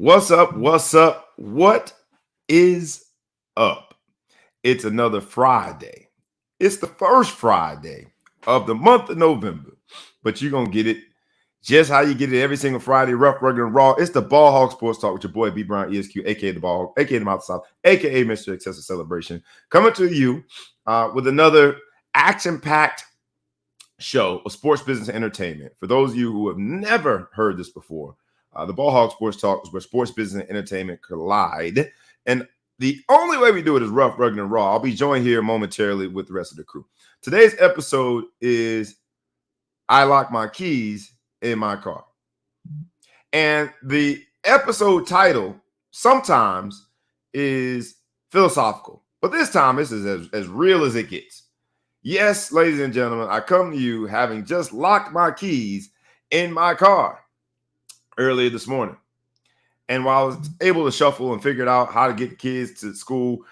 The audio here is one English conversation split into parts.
What's up? What's up? What is up? It's another Friday. It's the first Friday of the month of November, but you're going to get it just how you get it every single Friday, rough, rugged, and raw. It's the Ball Hog Sports Talk with your boy B. Brown, ESQ, a.k.a. the Ball Hog, a.k.a. the Mouth South, a.k.a. Mr. Excessive Celebration, coming to you with another action-packed show of sports, business, and entertainment. For those of you who have never heard this before, the Ball Hog Sports Talk is where sports, business, and entertainment collide. And the only way we do it is rough, rugged, and raw. I'll be joined here momentarily with the rest of the crew. Today's episode is I Lock My Keys in My Car. And the episode title sometimes is philosophical, but this time this is as real as it gets. Yes, ladies and gentlemen, I come to you having just locked my keys in my car earlier this morning. And while I was able to shuffle and figure out how to get kids to school,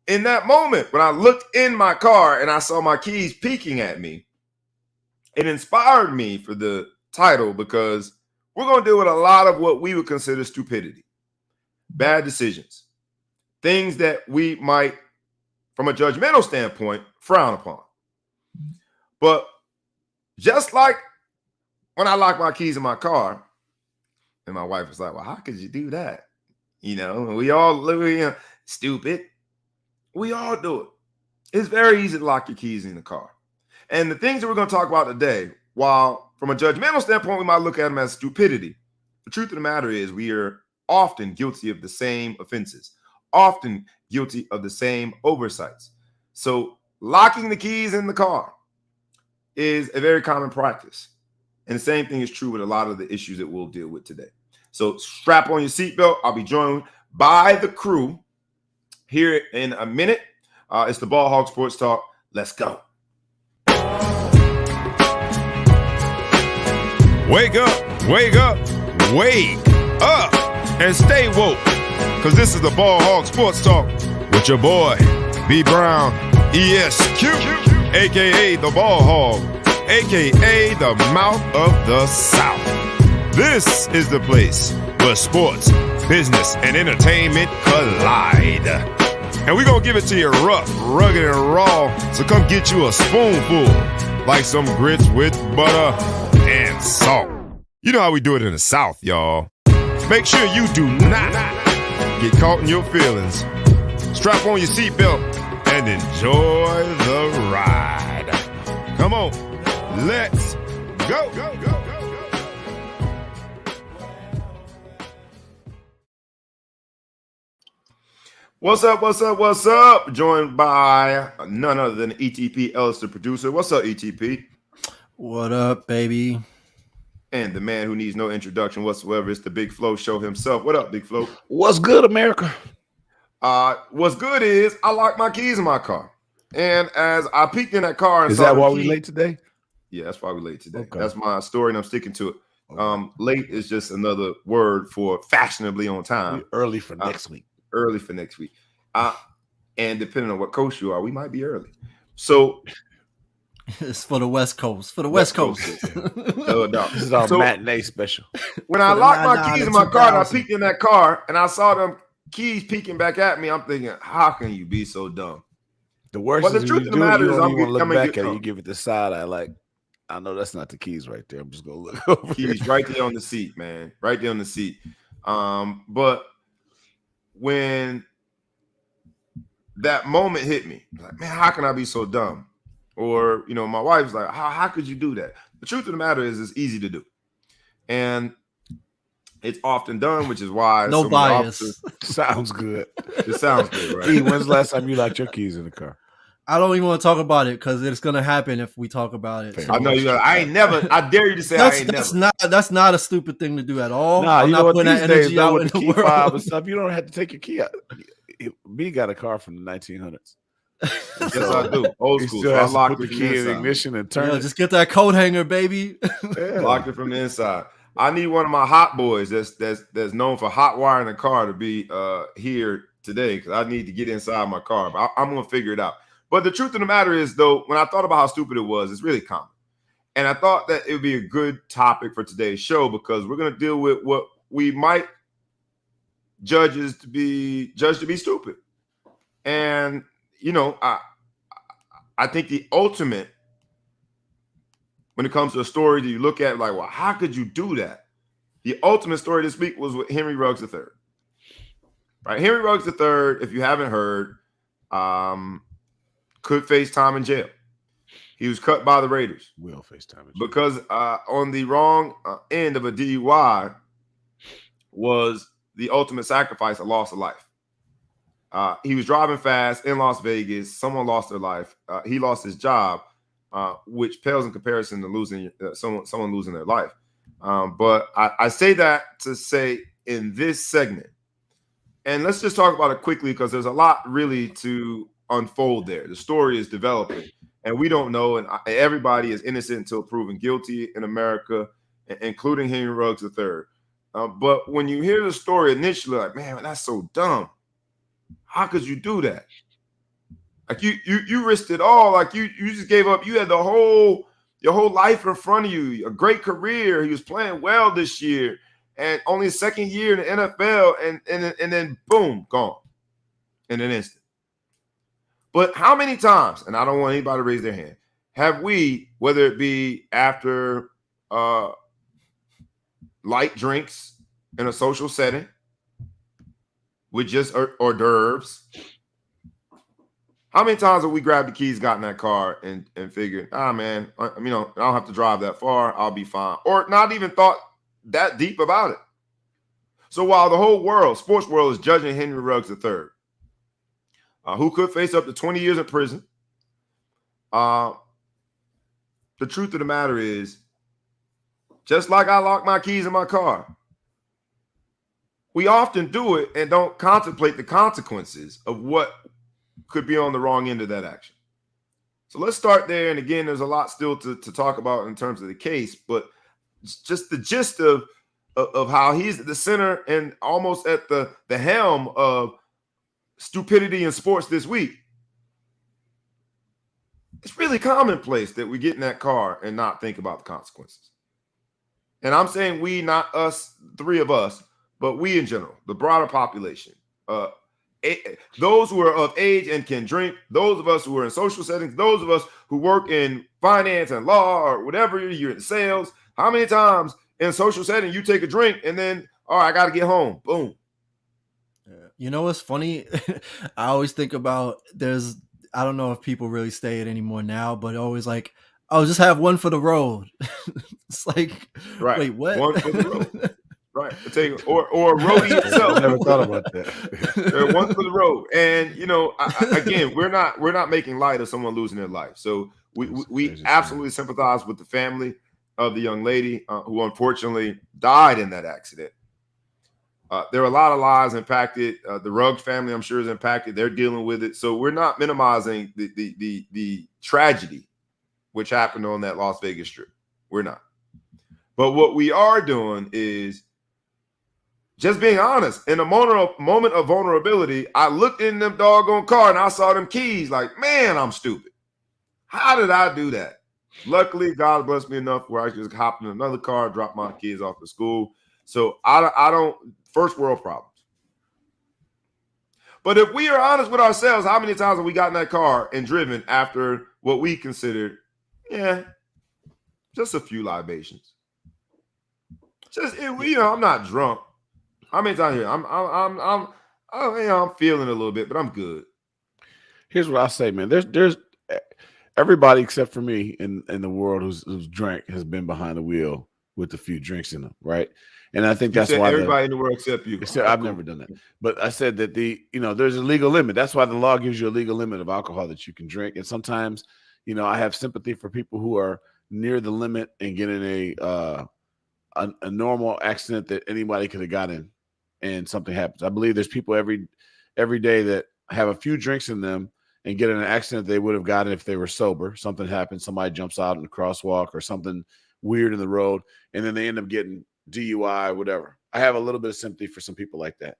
in that moment, when I looked in my car and I saw my keys peeking at me, it inspired me for the title because we're going to deal with a lot of what we would consider stupidity, bad decisions, things that we might, from a judgmental standpoint, frown upon. But just like when I lock my keys in my car, and my wife was like, well, how could you do that? You know, we all live stupid. We all do it. It's very easy to lock your keys in the car. And the things that we're going to talk about today, while from a judgmental standpoint, we might look at them as stupidity, the truth of the matter is we are often guilty of the same offenses, often guilty of the same oversights. So locking the keys in the car is a very common practice. And the same thing is true with a lot of the issues that we'll deal with today. So strap on your seatbelt. I'll be joined by the crew here in a minute. It's the Ball Hog Sports Talk. Let's go. Wake up, wake up, wake up, and stay woke. Because this is the Ball Hog Sports Talk with your boy, B. Brown, ESQ, a.k.a. the Ball Hog, a.k.a. the Mouth of the South. This is the place where sports, business, and entertainment collide. And we're going to give it to you rough, rugged, and raw. So come get you a spoonful, like some grits with butter and salt. You know how we do it in the South, y'all. Make sure you do not get caught in your feelings. Strap on your seatbelt and enjoy the ride. Come on. Let's go. What's up? Joined by none other than ETP Ellis, the producer. What's up, ETP? What up, baby? And the man who needs no introduction whatsoever is the Big Flo Show himself. What up, Big Flo? What's good, America? What's good is I locked my keys in my car. And as I peeked in that car and is saw that why key, we late today? Yeah, that's why we're late today. Okay. That's my story, and I'm sticking to it. Okay. Late is just another word for fashionably on time. We're early for next week. Early for next week. And depending on what coast you are, we might be early. So it's for the West Coast. For the West Coast. No. This is our matinee special. When I locked my keys in my car and I peeked in that car and I saw them keys peeking back at me, I'm thinking, how can you be so dumb? The worst But is the truth you of the matter is, I'm going to look back at it, you you give it the side eye like, I know that's not the keys right there. I'm just going to look over keys here. right there on the seat, man. Right there on the seat. But when that moment hit me, like, man, how can I be so dumb? Or, you know, my wife's like, how could you do that? The truth of the matter is it's easy to do. And it's often done, which is why no bias. Sounds good. It sounds good, right? E, when's the last time you locked your keys in the car? I don't even want to talk about it because it's gonna happen if we talk about it. I know you. I ain't never. I dare you to say I ain't never. That's not a stupid thing to do at all. Nah, I'm you not know what? putting These that days, energy out with in the the key fob world. and stuff, you don't have to take your key out. B got a car from the 1900s. Yes, I do. Old school. Still So I has to locked put it the from key in inside. ignition and turn it. Just get that coat hanger, baby. Yeah. Locked it from the inside. I need one of my hot boys that's known for hot wiring the car to be here today because I need to get inside my car. But I'm gonna figure it out. But the truth of the matter is, though, when I thought about how stupid it was, it's really common. And I thought that it would be a good topic for today's show because we're gonna deal with what we might judged to be stupid. And I think the ultimate, when it comes to a story that you look at like, well, how could you do that? The ultimate story this week was with Henry Ruggs III. Right, Henry Ruggs III, if you haven't heard, could face time in jail. He was cut by the Raiders. Will face time in jail because on the wrong end of a DUI was the ultimate sacrifice, a loss of life. He was driving fast in Las Vegas. Someone lost their life. He lost his job, which pales in comparison to losing someone losing their life. But I say that to say in this segment, and let's just talk about it quickly because there's a lot really to unfold there. The story is developing, and we don't know, and everybody is innocent until proven guilty in America, including Henry Ruggs III. But when you hear the story initially, like, man, that's so dumb. How could you do that? Like you risked it all. Like you just gave up. You had your whole life in front of you, a great career. He was playing well this year, and only his second year in the NFL, and then boom, gone in an instant. But how many times, and I don't want anybody to raise their hand, have we, whether it be after light drinks in a social setting with just hors d'oeuvres, how many times have we grabbed the keys, got in that car, and figured, man, I don't have to drive that far, I'll be fine, or not even thought that deep about it? So while the whole world, sports world, is judging Henry Ruggs III, who could face up to 20 years in prison, the truth of the matter is, just like I lock my keys in my car, we often do it and don't contemplate the consequences of what could be on the wrong end of that action. So let's start there. And again, there's a lot still to talk about in terms of the case, but just the gist of how he's at the center and almost at the helm of stupidity in sports this week. It's really commonplace that we get in that car and not think about the consequences. And I'm saying we, not us, three of us, but we in general, the broader population, those who are of age and can drink, those of us who are in social settings, those of us who work in finance and law or whatever, you're in sales. How many times in a social setting you take a drink and then, all right, I got to get home. Boom. You know what's funny? I always think about I don't know if people really say it anymore now, but always like, oh, just have one for the road. It's like, right. Wait, what? One for the road. Right. Or a roadie itself. I never thought about that. One for the road. And, again, we're not making light of someone losing their life. So we absolutely sympathize with the family of the young lady who unfortunately died in that accident. There are a lot of lives impacted. The Ruggs family, I'm sure, is impacted. They're dealing with it. So we're not minimizing the tragedy which happened on that Las Vegas Strip. We're not. But what we are doing is just being honest. In a moment of vulnerability, I looked in them doggone car and I saw them keys like, man, I'm stupid. How did I do that? Luckily, God blessed me enough where I just hopped in another car, dropped my kids off to school. So I don't, first world problems. But if we are honest with ourselves, how many times have we gotten in that car and driven after what we considered, just a few libations? Just, I'm not drunk. How many times here? I'm feeling a little bit, but I'm good. Here's what I say, man. There's everybody except for me in the world who's drank has been behind the wheel with a few drinks in them, right? And I think that's why everybody in the world except you. I've never done that, but I said that there's a legal limit. That's why the law gives you a legal limit of alcohol that you can drink. And sometimes, I have sympathy for people who are near the limit and get in a normal accident that anybody could have got in, and something happens. I believe there's people every day that have a few drinks in them and get in an accident they would have gotten if they were sober. Something happens, somebody jumps out in the crosswalk or something weird in the road, and then they end up getting DUI, whatever. I have a little bit of sympathy for some people like that.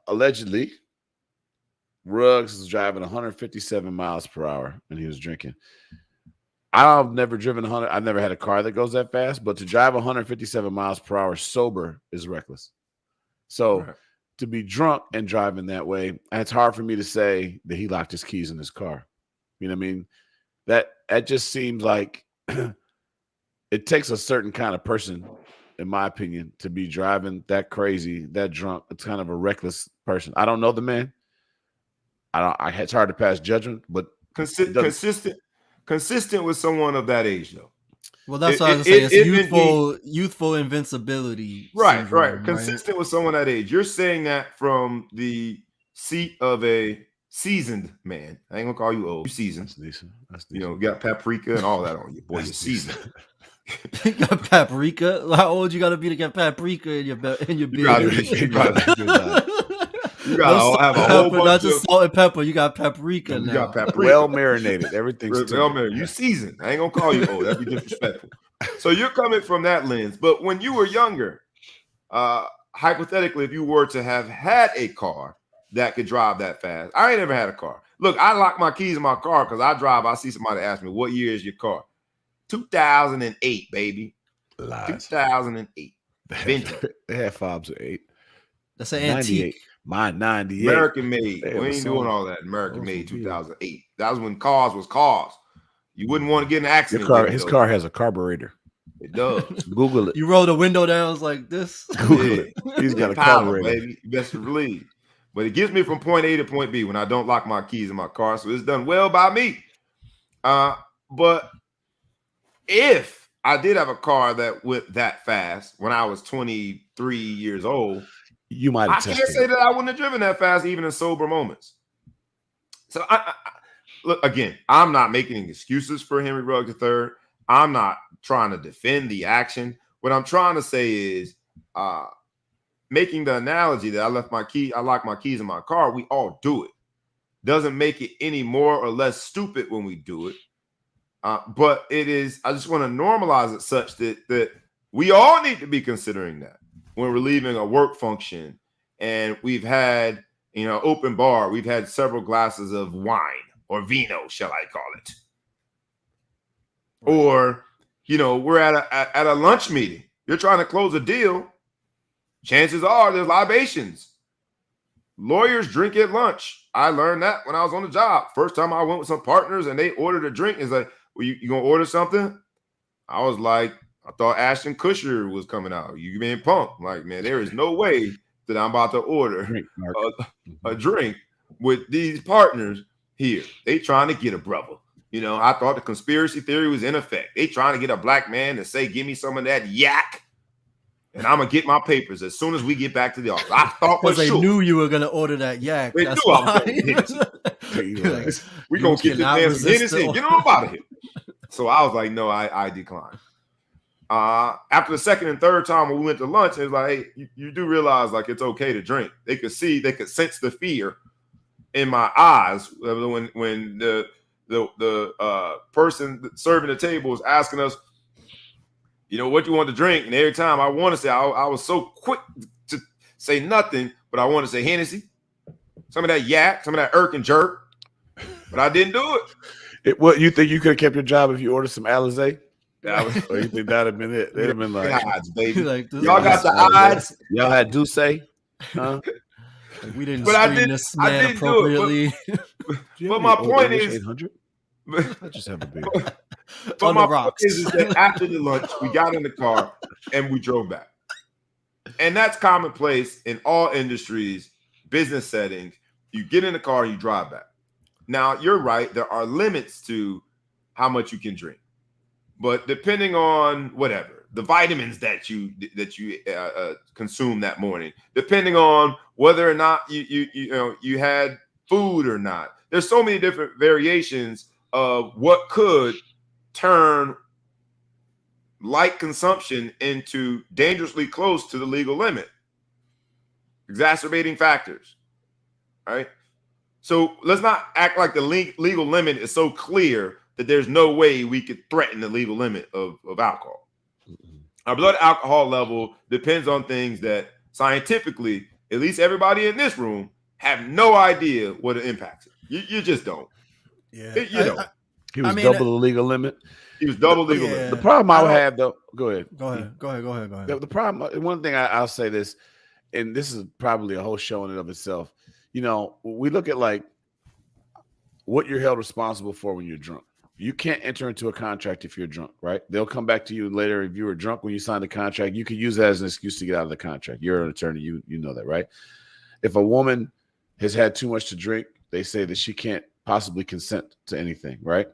Allegedly, Ruggs was driving 157 miles per hour and he was drinking. I've never driven 100. I've never had a car that goes that fast, but to drive 157 miles per hour sober is reckless. So Right. to be drunk and driving that way, it's hard for me to say that he locked his keys in his car. You know what I mean? That just seems like it takes a certain kind of person, in my opinion, to be driving that crazy, that drunk. It's kind of a reckless person. I don't know the man. It's hard to pass judgment, but Consistent with someone of that age, though. Well, that's what I was gonna say. It's indeed, youthful invincibility right. syndrome, Consistent with someone that age. You're saying that from the seat of a seasoned man. I ain't gonna call you old. You seasoned. That's decent. You know, you got paprika and all that on you. Boy, you're seasoned. You got paprika. How old you gotta be to get paprika in your beard? You gotta have a whole bunch not just salt and pepper. You got paprika now. You got paprika. Well marinated. Everything's well marinated. You seasoned. I ain't gonna call you old. That'd be disrespectful. So you're coming from that lens. But when you were younger, hypothetically, if you were to have had a car that could drive that fast, I ain't never had a car. Look, I lock my keys in my car because I drive. I see somebody ask me, "What year is your car?" 2008, baby. Lies. 2008. They had fobs at 8. That's an antique. Mine 98. American made. We ain't doing all that. American made 2008. That was when cars was cars. You wouldn't want to get in an accident. His car has a carburetor. It does. Google it. You roll the window down, it's like this. Google it. He's got a carburetor, baby. You best believe. But it gets me from point A to point B when I don't lock my keys in my car. So it's done well by me. But if I did have a car that went that fast when I was 23 years old, you might have I can't say that I wouldn't have driven that fast even in sober moments. So I look, again, I'm not making excuses for Henry Ruggs III. I'm not trying to defend the action. What I'm trying to say is making the analogy that I lock my keys in my car. We all do it. Doesn't make it any more or less stupid when we do it. But it is, I just want to normalize it such that we all need to be considering that when we're leaving a work function and we've had, open bar, we've had several glasses of wine or vino, shall I call it? Or, we're at a lunch meeting. You're trying to close a deal. Chances are there's libations. Lawyers drink at lunch. I learned that when I was on the job. First time I went with some partners and they ordered a drink. It's like, well, you gonna order something? I was like, I thought Ashton Kutcher was coming out. You being punked. Like, man, there is no way that I'm about to order a drink with these partners here. They trying to get a brother. I thought the conspiracy theory was in effect. They trying to get a black man to say, give me some of that yak. And I'm gonna get my papers as soon as we get back to the office. I thought because they knew you were gonna order that yak. They That's knew why. We're gonna get this man some Hennessy and get him out of here. So I was like, no, I declined. After the second and third time when we went to lunch, it was like, hey, you do realize like it's okay to drink. They could sense the fear in my eyes when the person serving the table was asking us, what you want to drink? And every time I want to say, I was so quick to say nothing, but I want to say Hennessy, some of that yak, some of that irk and jerk, but I didn't do it. What you think you could have kept your job if you ordered some Alizé? Or you think that'd have been it? They'd have been like, odds, baby. Like, y'all got the odds. Y'all had Douce, huh? Like, we didn't screen this man appropriately. But my point is, 800. I just have a beer. But my point is that after the lunch, we got in the car and we drove back. And that's commonplace in all industries, business settings. You get in the car and you drive back. Now, you're right. There are limits to how much you can drink. But depending on whatever, the vitamins that you consume that morning, depending on whether or not you had food or not, there's so many different variations of what could turn light consumption into dangerously close to the legal limit. Exacerbating factors. All right. So let's not act like the legal limit is so clear that there's no way we could threaten the legal limit of alcohol. Mm-hmm. Our blood alcohol level depends on things that scientifically, at least everybody in this room, have no idea what it impacts it. You just don't. Yeah. He was double the legal limit. He was double legal limit. The problem I would have, though, go ahead. Go ahead. The problem, one thing I'll say this, and this is probably a whole show in and of itself. You know, we look at like what you're held responsible for when you're drunk. You can't enter into a contract if you're drunk, right? They'll come back to you later if you were drunk when you signed the contract. You could use that as an excuse to get out of the contract. You're an attorney, you know that, right? If a woman has had too much to drink, they say that she can't possibly consent to anything, right?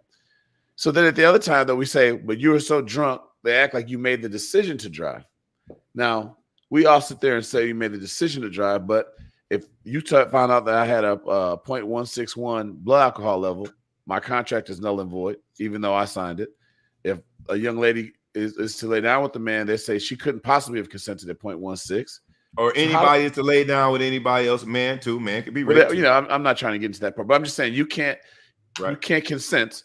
So then at the other time that we say, but you were so drunk, they act like you made the decision to drive. Now, we all sit there and say you made the decision to drive, but if you found out that I had a 0.161 blood alcohol level, my contract is null and void, even though I signed it. If a young lady is to lay down with the man, they say she couldn't possibly have consented at 0.16. Or anybody is to lay down with anybody else, man too. Man could be raped. You know, I'm not trying to get into that part, but I'm just saying you can't consent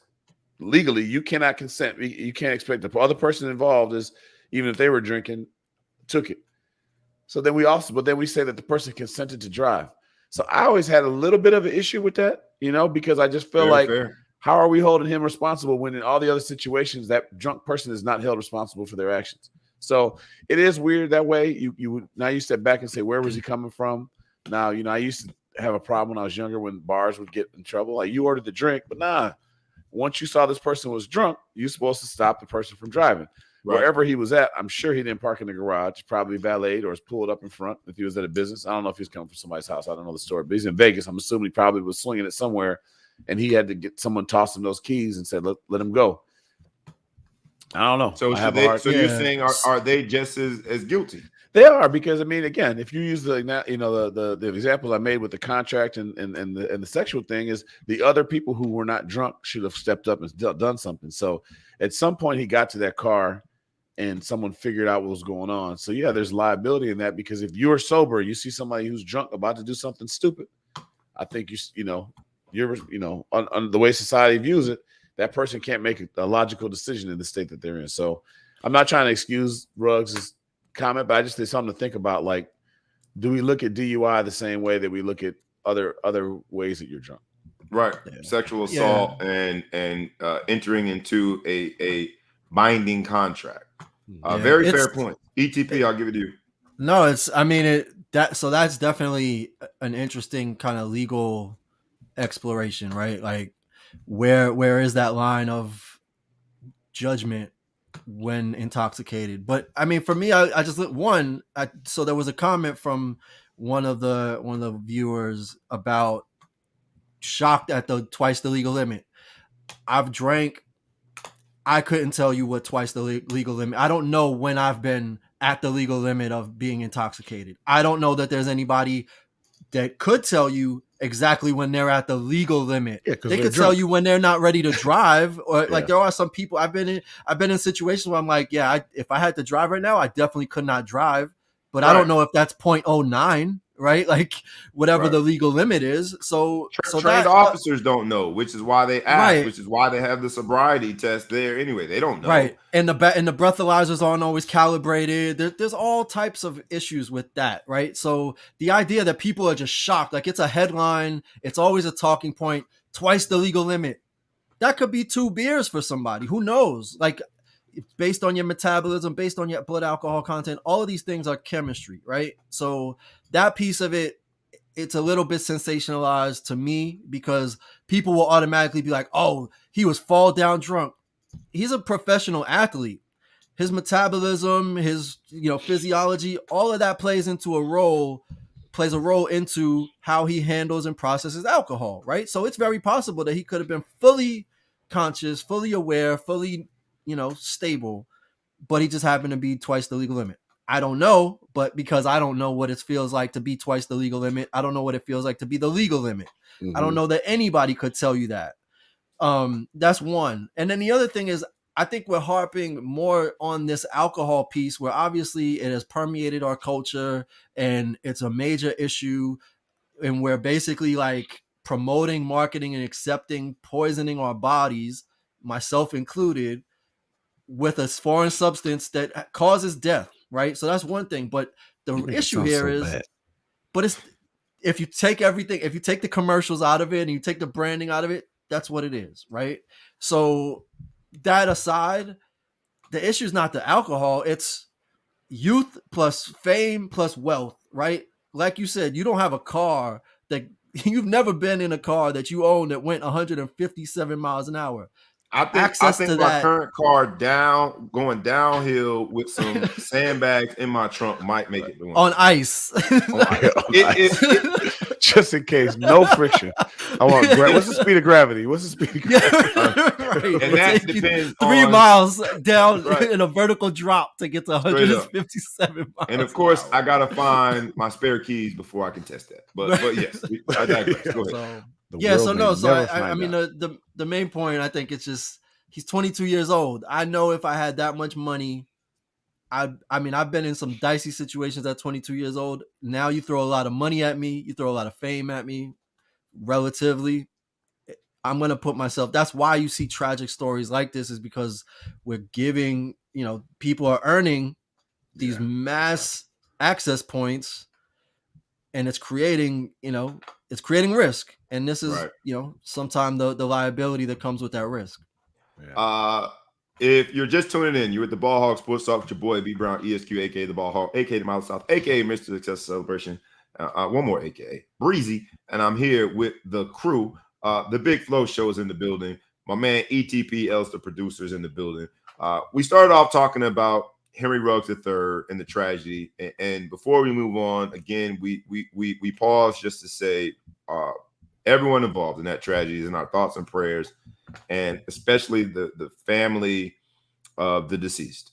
legally. You cannot consent. You can't expect the other person involved is, even if they were drinking, took it. So then we say that the person consented to drive. So I always had a little bit of an issue with that, you know, because I just feel how are we holding him responsible when in all the other situations that drunk person is not held responsible for their actions? So it is weird that way. You now you step back and say, where was he coming from? Now, you know, I used to have a problem when I was younger when bars would get in trouble. Like, you ordered the drink, but nah, once you saw this person was drunk, you're supposed to stop the person from driving. Right. Wherever he was at, I'm sure he didn't park in the garage, probably valeted or was pulled up in front if he was at a business. I don't know if he was coming from somebody's house. I don't know the story, but he's in Vegas. I'm assuming he probably was swinging it somewhere, and he had to get someone tossed him those keys and said, let him go. I don't know. So you're saying are they just as guilty? They are, because I mean, again, if you use the example I made with the contract and the sexual thing, is the other people who were not drunk should have stepped up and done something. So at some point he got to that car and someone figured out what was going on. So yeah, there's liability in that, because if you're sober, you see somebody who's drunk about to do something stupid, I think you're on the way society views it, that person can't make a logical decision in the state that they're in. So I'm not trying to excuse Ruggs' comment, but I just did something to think about. Like, do we look at DUI the same way that we look at other ways that you're drunk? Right. Yeah. Sexual assault and entering into a binding contract. Very fair point. ETP, I'll give it to you. No, that's definitely an interesting kind of legal exploration, right? Like, where is that line of judgment when intoxicated? But I mean, for me, I just so there was a comment from one of the viewers about shocked at the twice the legal limit. I've drank. I couldn't tell you what twice the legal limit. I don't know when I've been at the legal limit of being intoxicated. I don't know that there's anybody that could tell you exactly when they're at the legal limit. Yeah, they could tell you when they're not ready to drive, or like there are some people I've been in situations where I'm like, if I had to drive right now, I definitely could not drive, but I don't know if that's 0.09, right? Like whatever the legal limit is. So trained officers don't know, which is why they ask, which is why they have the sobriety test there anyway. They don't know. Right. And the breathalyzers aren't always calibrated. There's all types of issues with that, right? So the idea that people are just shocked, like it's a headline, it's always a talking point, twice the legal limit. That could be 2 beers for somebody. Who knows? Like, based on your metabolism, based on your blood alcohol content, all of these things are chemistry, right? So that piece of it, it's a little bit sensationalized to me, because people will automatically be like, oh, he was fall down drunk. He's a professional athlete. His metabolism, his physiology, all of that plays a role into how he handles and processes alcohol, right? So it's very possible that he could have been fully conscious, fully aware, fully stable, but he just happened to be twice the legal limit. I don't know, but because I don't know what it feels like to be twice the legal limit, I don't know what it feels like to be the legal limit. Mm-hmm. I don't know that anybody could tell you that. That's one. And then the other thing is, I think we're harping more on this alcohol piece, where obviously it has permeated our culture and it's a major issue, and we're basically like promoting, marketing, and accepting poisoning our bodies, myself included, with a foreign substance that causes death, right? So that's one thing. But the issue here is, but it's, if you take the commercials out of it and you take the branding out of it, that's what it is, right? So that aside, the issue is not the alcohol, it's youth plus fame plus wealth, right? like you said, you don't have a car that you've never been in a car that you own that went 157 miles an hour. I think my current car going downhill with some sandbags in my trunk might make it on ice. Just in case, no friction. I want what's the speed of gravity? What's the speed of gravity? Right. And that depends 3 miles down in a vertical drop to get to 157 miles. And of course, I gotta find my spare keys before I can test that. But yes, I digress. Go ahead. I mean, the main point, I think it's just he's 22 years old. I know if I had that much money, I mean, I've been in some dicey situations at 22 years old. Now you throw a lot of money at me, you throw a lot of fame at me, relatively. I'm going to put myself, that's why you see tragic stories like this, is because we're giving, people are earning these mass access points, and it's creating, risk. And this is, sometimes the liability that comes with that risk. Yeah. If you're just tuning in, you're at the Ball Hog Sports Talk with your boy B Brown, ESQ, aka the Ball Hog, aka the Mile South, aka Mr. Success Celebration. One more, aka Breezy, and I'm here with the crew. The Big Flow Show is in the building. My man ETP Els, the producer's in the building. We started off talking about Henry Ruggs III and the tragedy, and before we move on, again, we pause just to say everyone involved in that tragedy is in our thoughts and prayers, and especially the family of the deceased.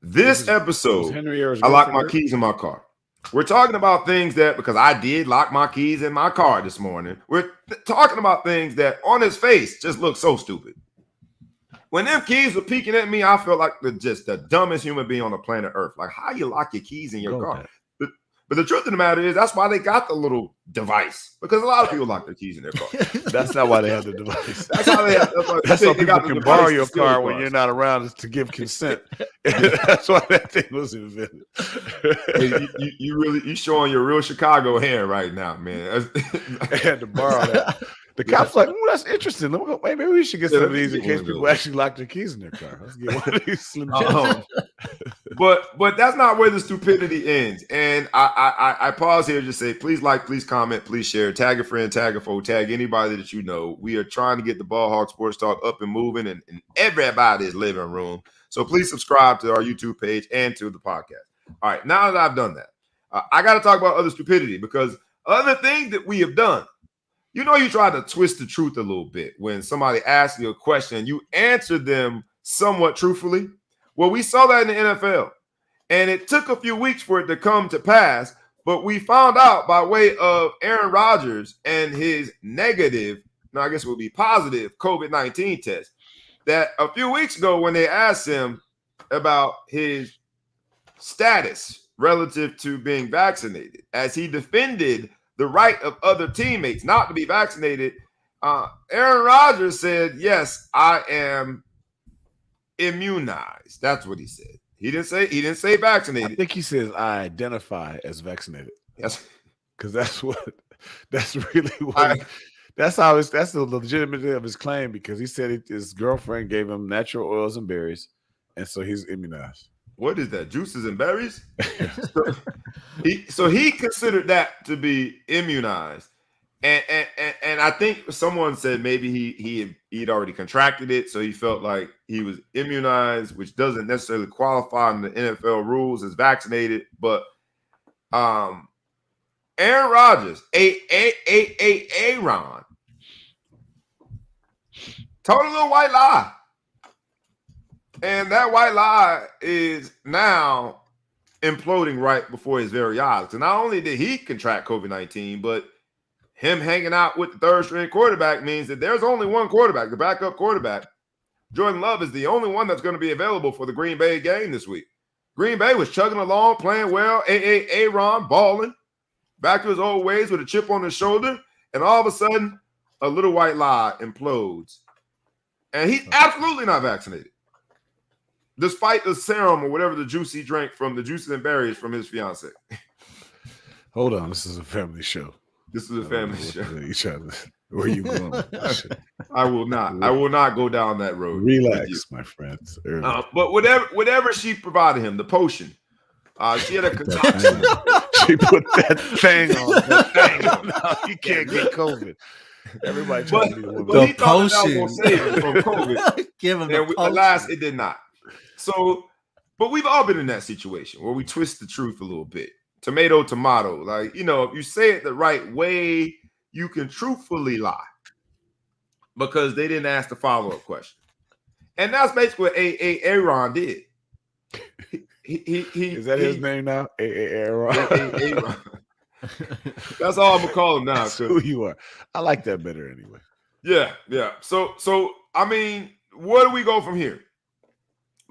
This episode, I locked my keys in my car. We're talking about things that, because I did lock my keys in my car this morning, we're talking about things that on his face just look so stupid. When them keys were peeking at me, I felt like just the dumbest human being on the planet Earth. Like, how you lock your keys in your car? But the truth of the matter is, that's why they got the little device, because a lot of people lock their keys in their car. That's not why they have the device. That's how they have. That's so people can borrow your car when you're not around, is to give consent. That's why that thing was invented. Hey, you showing your real Chicago hand right now, man. I had to borrow that. The cops like, that's interesting. Maybe we should get some of these in case people actually lock their keys in their car. Let's get one of these Slim Jims. But that's not where the stupidity ends. And I pause here to just say, please like, please comment, please share, tag a friend, tag a foe, tag anybody that you know. We are trying to get the Ball Hog Sports Talk up and moving in everybody's living room. So please subscribe to our YouTube page and to the podcast. All right, now that I've done that, I got to talk about other stupidity, because other things that we have done. You try to twist the truth a little bit when somebody asks you a question, you answer them somewhat truthfully. Well, we saw that in the NFL, and it took a few weeks for it to come to pass, but we found out by way of Aaron Rodgers and his negative, now I guess it would be positive, COVID-19 test, that a few weeks ago when they asked him about his status relative to being vaccinated, as he defended the right of other teammates not to be vaccinated, Aaron Rodgers said, yes, I am immunized. That's what he said. He didn't say vaccinated. I think he says I identify as vaccinated. Yes. Because that's really what that's the legitimacy of his claim, because he said his girlfriend gave him natural oils and berries, and so he's immunized. What is that? Juices and berries? So he considered that to be immunized. And I think someone said maybe he'd already contracted it, so he felt like he was immunized, which doesn't necessarily qualify in the NFL rules as vaccinated. But Aaron Rodgers, Aaron, told a little white lie. And that white lie is now imploding right before his very eyes. So not only did he contract COVID-19, but him hanging out with the third-string quarterback means that there's only one quarterback, the backup quarterback. Jordan Love is the only one that's going to be available for the Green Bay game this week. Green Bay was chugging along, playing well, Aaron balling, back to his old ways with a chip on his shoulder, and all of a sudden, a little white lie implodes. And he's absolutely not vaccinated, despite the serum or whatever the juice he drank from the juices and berries from his fiance. Hold on, this is a family show. This is a family show. Where are you going? I will not go down that road. Relax, my friends. But whatever she provided him, the potion, She had a concoction. She put that thing on. That thing on. No, you can't get COVID. Everybody trying to be a woman. But he The thought that was potion. going to save him from COVID. Give him the And potion. alas, it did not. So, but we've all been in that situation where we twist the truth a little bit. Tomato, tomato. Like, you know, if you say it the right way, you can truthfully lie because they didn't ask the follow-up question. And that's basically what Aaron did. Is that his name now? Aaron. Aaron. That's all I'm gonna call him now. That's who you are. I like that better anyway. Yeah. So I mean, where do we go from here?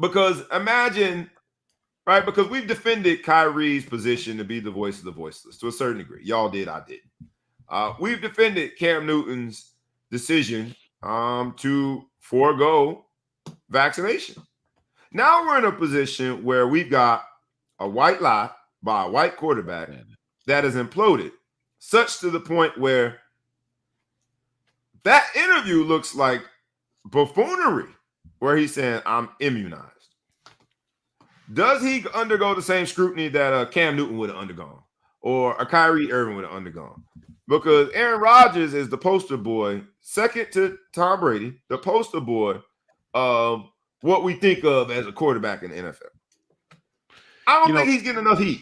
Because imagine, right? Because we've defended Kyrie's position to be the voice of the voiceless to a certain degree. Y'all did, I didn't. We've defended Cam Newton's decision to forego vaccination. Now we're in a position where we've got a white lie by a white quarterback that has imploded, such to the point where that interview looks like buffoonery, where he's saying, I'm immunized. Does he undergo the same scrutiny that Cam Newton would have undergone or a Kyrie Irving would have undergone? Because Aaron Rodgers is the poster boy, second to Tom Brady, the poster boy of what we think of as a quarterback in the NFL. I don't think he's getting enough heat.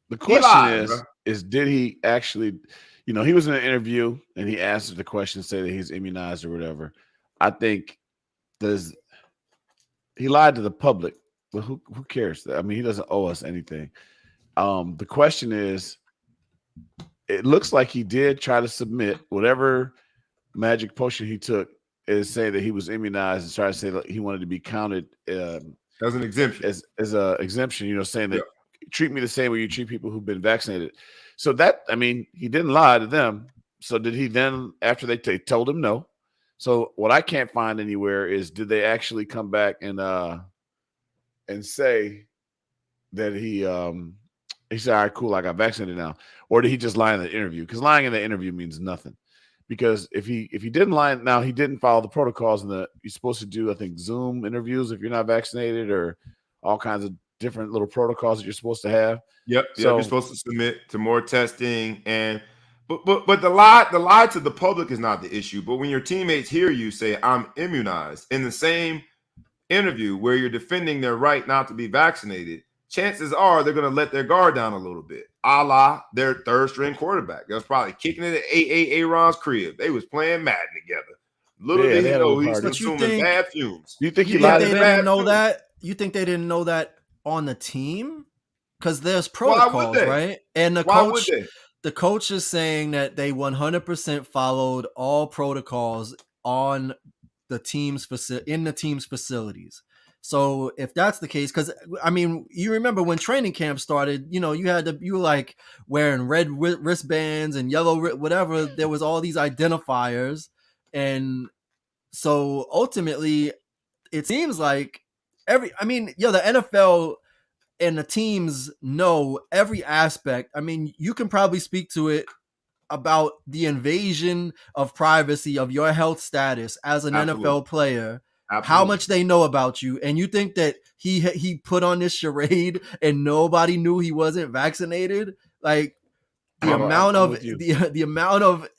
The question is did he actually, he was in an interview and he answered the question, say that he's immunized or whatever. I think he lied to the public, but who cares? I mean, he doesn't owe us anything. The question is, it looks like he did try to submit whatever magic potion he took is saying that he was immunized and try to say that he wanted to be counted as an exemption, as a exemption, saying that treat me the same way you treat people who've been vaccinated. So that, I mean, he didn't lie to them. So did he then, after they told him no? So what I can't find anywhere is, did they actually come back and say that he said, all right, cool, I got vaccinated now. Or did he just lie in the interview? Because lying in the interview means nothing. Because if he didn't lie, now he didn't follow the protocols you're supposed to do, I think, Zoom interviews if you're not vaccinated, or all kinds of different little protocols that you're supposed to have. Yep. So you're supposed to submit to more testing, but the lie to the public is not the issue. But when your teammates hear you say, I'm immunized, in the same interview where you're defending their right not to be vaccinated, chances are they're going to let their guard down a little bit, a la their third string quarterback. That was probably kicking it at Aaron's crib. They was playing Madden together. Little did he know he's consuming bad fumes. You think they didn't know that? You think they didn't know that on the team? Because there's protocols, right? And the coach is saying that they 100% followed all protocols on the team's facilities. So if that's the case, because I mean, you remember when training camp started, you were like wearing red wristbands and yellow, whatever. There was all these identifiers. And so ultimately it seems like the NFL and the teams know every aspect. I mean, you can probably speak to it about the invasion of privacy of your health status as an NFL player. Absolutely. How much they know about you, and you think that he put on this charade and nobody knew he wasn't vaccinated? Like the amount of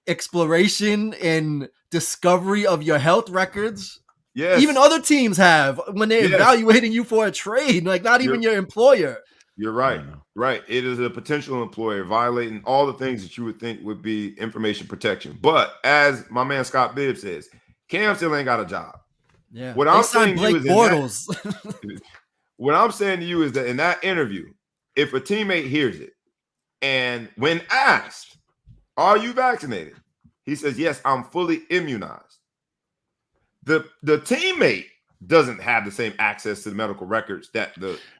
exploration and discovery of your health records. Yes. Even other teams have when they're evaluating you for a trade, like not even your employer. You're right. Right. It is a potential employer violating all the things that you would think would be information protection. But as my man Scott Bibb says, Cam still ain't got a job. Yeah. What I'm saying to you is what I'm saying to you is that in that interview, if a teammate hears it and when asked, are you vaccinated? He says, yes, I'm fully immunized. The teammate doesn't have the same access to the medical records that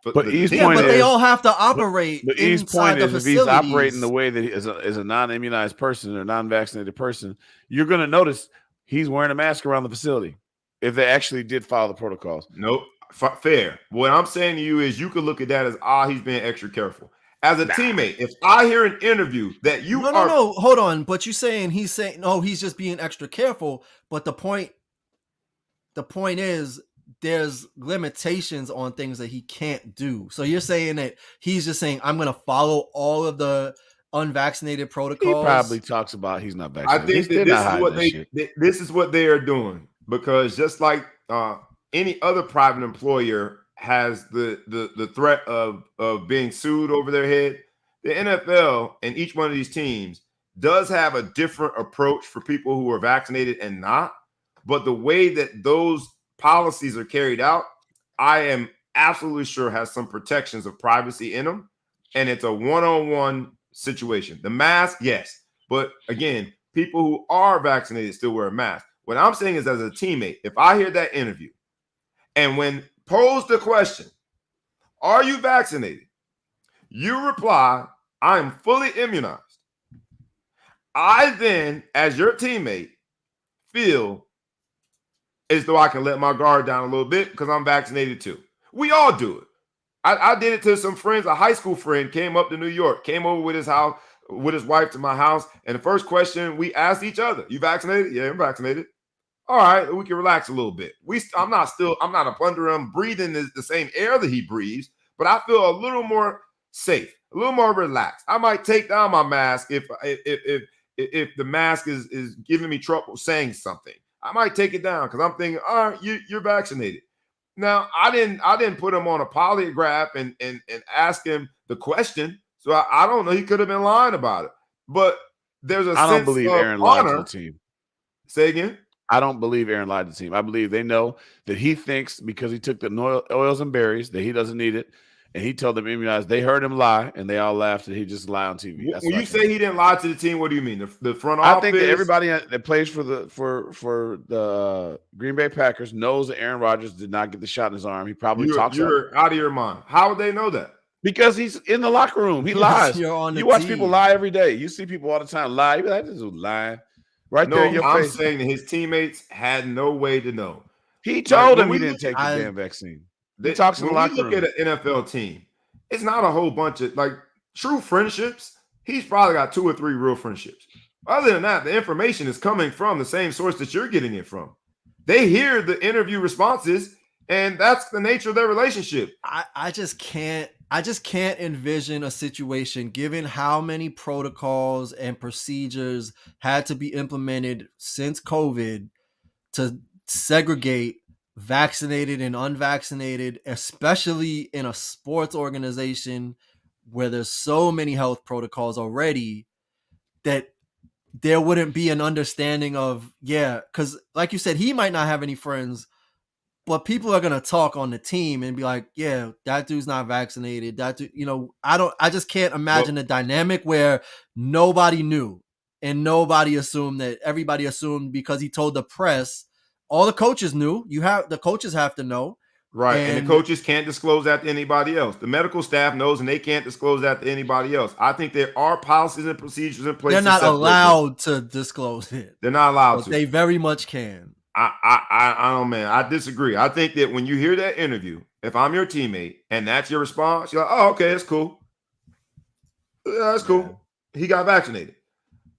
but they all have to operate. But E's point is, if he's operating the way that he is a non-immunized person or non-vaccinated person, you're going to notice he's wearing a mask around the facility if they actually did follow the protocols. Nope. Fair. What I'm saying to you is you could look at that as, he's being extra careful. As a teammate, if I hear an interview that you No, hold on. But he's saying, no, he's just being extra careful. But the point is, there's limitations on things that he can't do. So you're saying that he's just saying, I'm going to follow all of the unvaccinated He protocols. probably talks about he's not I vaccinated. think that Shit. this is what they are doing, because just like any other private employer has the threat of being sued over their head, the NFL and each one of these teams does have a different approach for people who are vaccinated and not. But the way that those policies are carried out, I am absolutely sure has some protections of privacy in them, and it's a one-on-one situation. The mask, yes, but again, people who are vaccinated still wear a mask. What I'm saying is, as a teammate, if I hear that interview and when posed the question, are you vaccinated? You reply, I am fully immunized. I then, as your teammate, feel as though I can let my guard down a little bit because I'm vaccinated too. We all do it. I did it to some friends. A high school friend came up to New York, came over with his wife to my house, and the first question we asked each other, you vaccinated? Yeah, I'm vaccinated. All right, we can relax a little bit. I'm not up under him breathing the same air that he breathes, but I feel a little more safe, a little more relaxed. I might take down my mask if the mask is giving me trouble saying something. I might take it down because I'm thinking, all right, you're vaccinated. Now, I didn't put him on a polygraph and ask him the question. So I don't know. He could have been lying about it. But there's a sense of honor. I don't believe Aaron lied to the team. Say again? I don't believe Aaron lied to the team. I believe they know that he thinks because he took the oils and berries that he doesn't need it. And he told them immunized. They heard him lie, and they all laughed that he just lied on TV. That's when you say he didn't lie to the team, what do you mean? The front office? I think that everybody that plays for the Green Bay Packers knows that Aaron Rodgers did not get the shot in his arm. He probably talks. You're out of your mind. How would they know that? Because he's in the locker room. He lies. You watch people lie every day. You see people all the time lie. You be like, this is lying. Right there in your face. I'm saying that his teammates had no way to know. He told them he didn't take the damn vaccine. He talks in the locker room. When you look at an NFL team, it's not a whole bunch of true friendships. He's probably got 2 or 3 real friendships. Other than that, the information is coming from the same source that you're getting it from. They hear the interview responses, and that's the nature of their relationship. I just can't envision a situation, given how many protocols and procedures had to be implemented since COVID, to segregate vaccinated and unvaccinated, especially in a sports organization where there's so many health protocols already, that there wouldn't be an understanding of, because like you said, he might not have any friends, but people are going to talk on the team and be like, yeah, that dude's not vaccinated. That dude, I just can't imagine a dynamic where nobody knew and nobody assumed that everybody assumed because he told the press. All the coaches knew. The coaches have to know. Right. And the coaches can't disclose that to anybody else. The medical staff knows, and they can't disclose that to anybody else. I think there are policies and procedures in place. They're not allowed to disclose it. They're not allowed to. They very much can. I don't, man. I disagree. I think that when you hear that interview, if I'm your teammate and that's your response, you're like, oh, okay, that's cool. That's cool. He got vaccinated.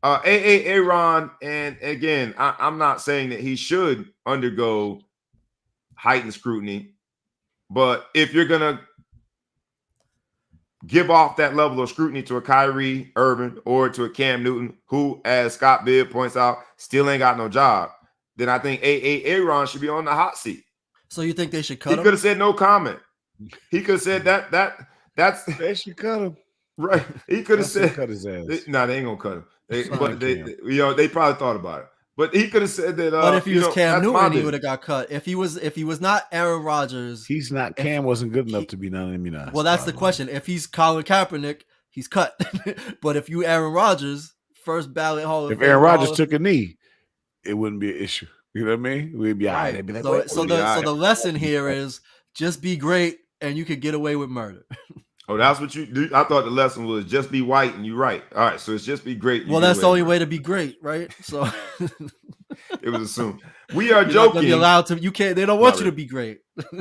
Aaron, and again, I'm not saying that he should undergo heightened scrutiny, but if you're gonna give off that level of scrutiny to a Kyrie Irving or to a Cam Newton, who, as Scott Bibb points out, still ain't got no job, then I think Aaron should be on the hot seat. So you think they should cut him? He could have said no comment. He could have said that's they should cut him. Right. He could have said cut his ass. No, they ain't gonna cut him. They probably thought about it. But he could have said that. But if he was Cam Newton, he would have got cut. If he was not Aaron Rodgers, he's not. Cam wasn't good enough to be non-immunized. Well, that's the question. If he's Colin Kaepernick, he's cut. But if you Aaron Rodgers, first ballot Hall of Fame. If Aaron Rodgers took a knee, it wouldn't be an issue. You know what I mean? We'd be all right. Be like, so the lesson here is just be great, and you could get away with murder. Oh, that's what you do. I thought the lesson was just be white and you right. All right, so it's just be great. Well, that's the only way to be great, right? So it was assumed. We are joking. Be allowed to. You can't. They don't want you to be great.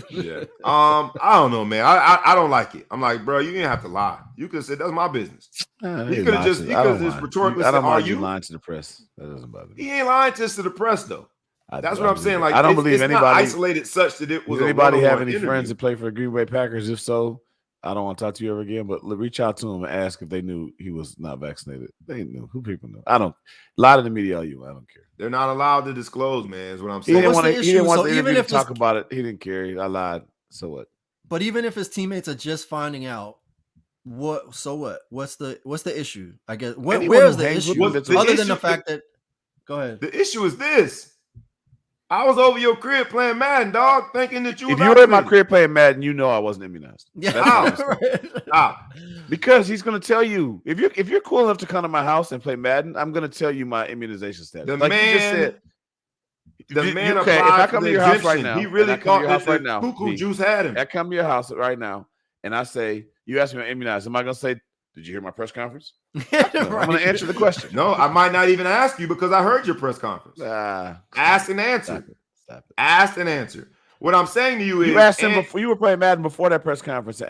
Yeah. I don't know, man. I don't like it. I'm like, bro, you didn't have to lie. You could have said that's my business. You could have just rhetorically said, "Are you lying to the press?" That doesn't bother me. He ain't lying just to the press, though. That's what I'm saying. Like, I don't believe it's anybody not isolated such that it was Does anybody have one-on-one any interview. friends that play for the Green Bay Packers? If so, I don't want to talk to you ever again. But reach out to them and ask if they knew he was not vaccinated. They knew. Who people know? I don't. A lot of the media, I don't care. They're not allowed to disclose, man. Is what I'm He saying. didn't want to. He didn't want So the even interview if to talk about it. He didn't care. I lied. So what? But even if his teammates are just finding out, what? So what? What's the issue? I guess. Where is the issue? Other than the fact that. Go ahead. The issue is this. I was over your crib playing Madden, dog, thinking that you were. If you were in my crib playing Madden, you know I wasn't immunized. Yeah. Because he's going to tell you if you're cool enough to come to my house and play Madden, I'm going to tell you my immunization status. The like man, you just said. The man okay, if I come to your house right now, he really thought that right now, cuckoo juice had him. I come to your house right now, and I say, you ask me, I'm immunized. Am I going to say, did you hear my press conference? No, right. I'm going to answer the question. No, I might not even ask you because I heard your press conference. Ask and answer. Stop it. Ask and answer. What I'm saying to you is, you asked him before you were playing Madden before that press conference and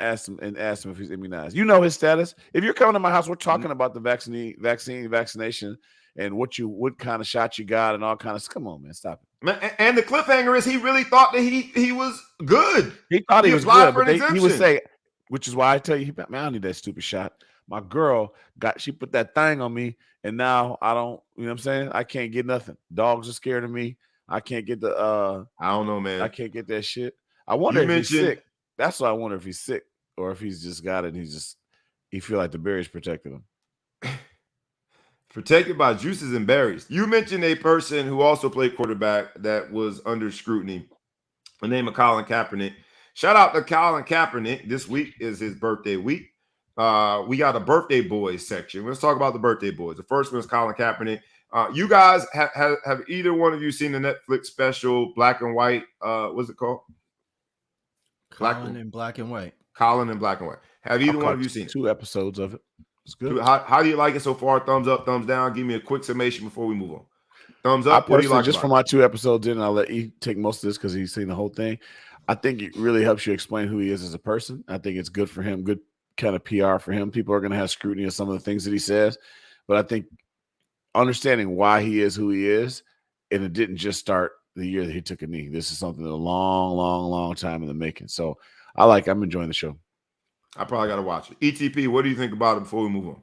asked him if he's immunized. You know his status. If you're coming to my house, we're talking about the vaccination, and what kind of shot you got and all kind of. Come on, man, stop it. And the cliffhanger is he really thought that he was good. He thought he was good, but he would say, which is why I tell you, man, I don't need that stupid shot. My girl she put that thing on me, and now I don't. You know what I'm saying? I can't get nothing. Dogs are scared of me. I can't get the. I don't know, man. I can't get that shit. I wonder if he's sick. That's why I wonder if he's sick or if he's just got it. And he feel like the berries protected him. Protected by juices and berries. You mentioned a person who also played quarterback that was under scrutiny. The name of Colin Kaepernick. Shout out to Colin Kaepernick. This week is his birthday week. We got a birthday boys section. Let's talk about the birthday boys. The first one is Colin Kaepernick. You guys have either one of you seen the Netflix special Black and White? What's it called? Colin in Black and White. Colin in Black and White. Have either one of you seen 2 episodes of it? It's good. How do you like it so far? Thumbs up, thumbs down. Give me a quick summation before we move on. Thumbs up. What do you like just for my 2 episodes in, I'll let you take most of this because he's seen the whole thing. I think it really helps you explain who he is as a person. I think it's good for him, good kind of PR for him. People are going to have scrutiny of some of the things that he says, but I think understanding why he is who he is, and it didn't just start the year that he took a knee. This is something that a long, long, long time in the making. So I'm enjoying the show. I probably got to watch it. ETP, what do you think about it before we move on?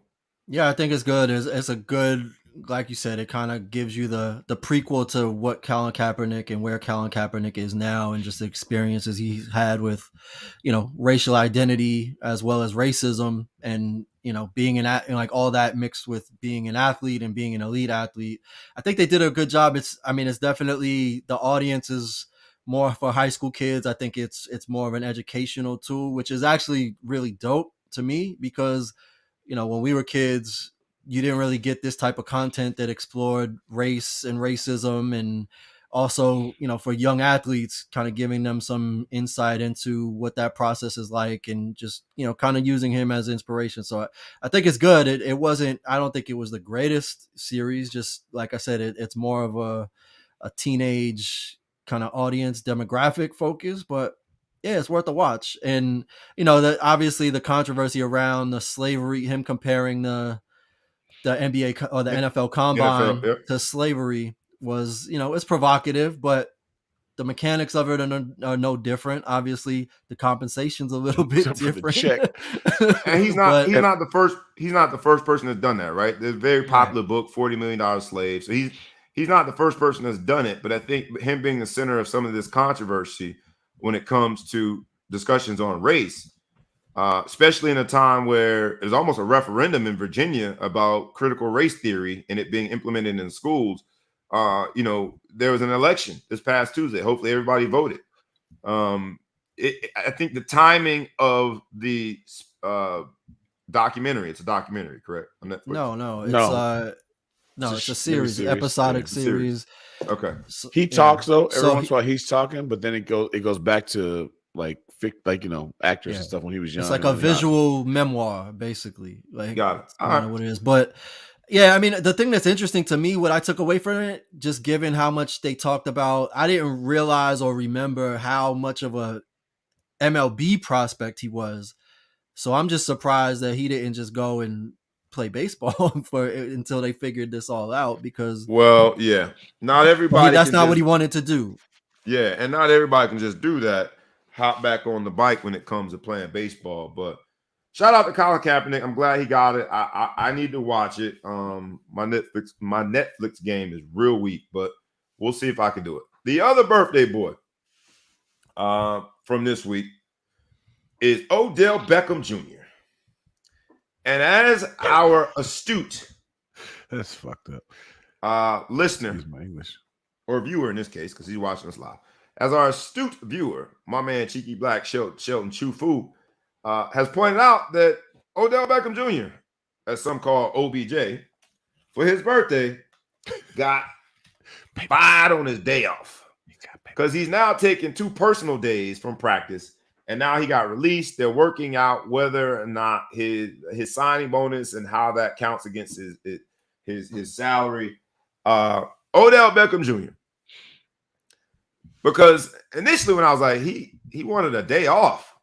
Yeah, I think it's good. It's a good, like you said, it kind of gives you the prequel to what Colin Kaepernick and where Colin Kaepernick is now, and just the experiences he's had with, racial identity as well as racism, and being like all that mixed with being an athlete and being an elite athlete. I think they did a good job. It's definitely, the audience is more for high school kids. I think it's more of an educational tool, which is actually really dope to me because, when we were kids, you didn't really get this type of content that explored race and racism, and also, for young athletes, kind of giving them some insight into what that process is like, and just, kind of using him as inspiration. So I think it's good. It wasn't, I don't think it was the greatest series. Just like I said, it's more of a teenage kind of audience demographic focus, but yeah, it's worth a watch. And, obviously the controversy around the slavery, him comparing the NBA or the NFL combine to slavery was, it's provocative, but the mechanics of it are no different. Obviously, the compensation's a little bit different. Check. And he's not the first person that's done that, right? There's a very popular book, $40 Million Slave. So he's not the first person that's done it, but I think him being the center of some of this controversy when it comes to discussions on race, especially in a time where there's almost a referendum in Virginia about critical race theory and it being implemented in schools. There was an election this past Tuesday. Hopefully everybody voted. I think the timing of the documentary, it's a documentary, correct? On Netflix? No, it's a series, episodic series. Okay. He talks though every once in a while. He's talking, but then it goes back to actors and stuff when he was young. It's like a visual memoir, basically. Like, got it. I don't know what it is, but yeah, the thing that's interesting to me, what I took away from it, just given how much they talked about, I didn't realize or remember how much of a MLB prospect he was. So I'm just surprised that he didn't just go and play baseball until they figured this all out, because Well, yeah, not everybody. that's can not just, what he wanted to do. Yeah, and not everybody can just do that. Hop back on the bike when it comes to playing baseball. But shout out to Colin Kaepernick. I'm glad he got it. I need to watch it. My Netflix game is real weak, but we'll see if I can do it. The other birthday boy from this week is Odell Beckham Jr. And as our astute That's fucked up. listener, Excuse my English, or viewer in this case, because he's watching us live, as our astute viewer, my man Cheeky Black Shelton Chu-Fu has pointed out that Odell Beckham Jr., as some call OBJ, for his birthday, got fired on his day off because he's now taking 2 personal days from practice. And now he got released. They're working out whether or not his signing bonus and how that counts against his salary. Odell Beckham Jr. Because initially when I was like, he wanted a day off,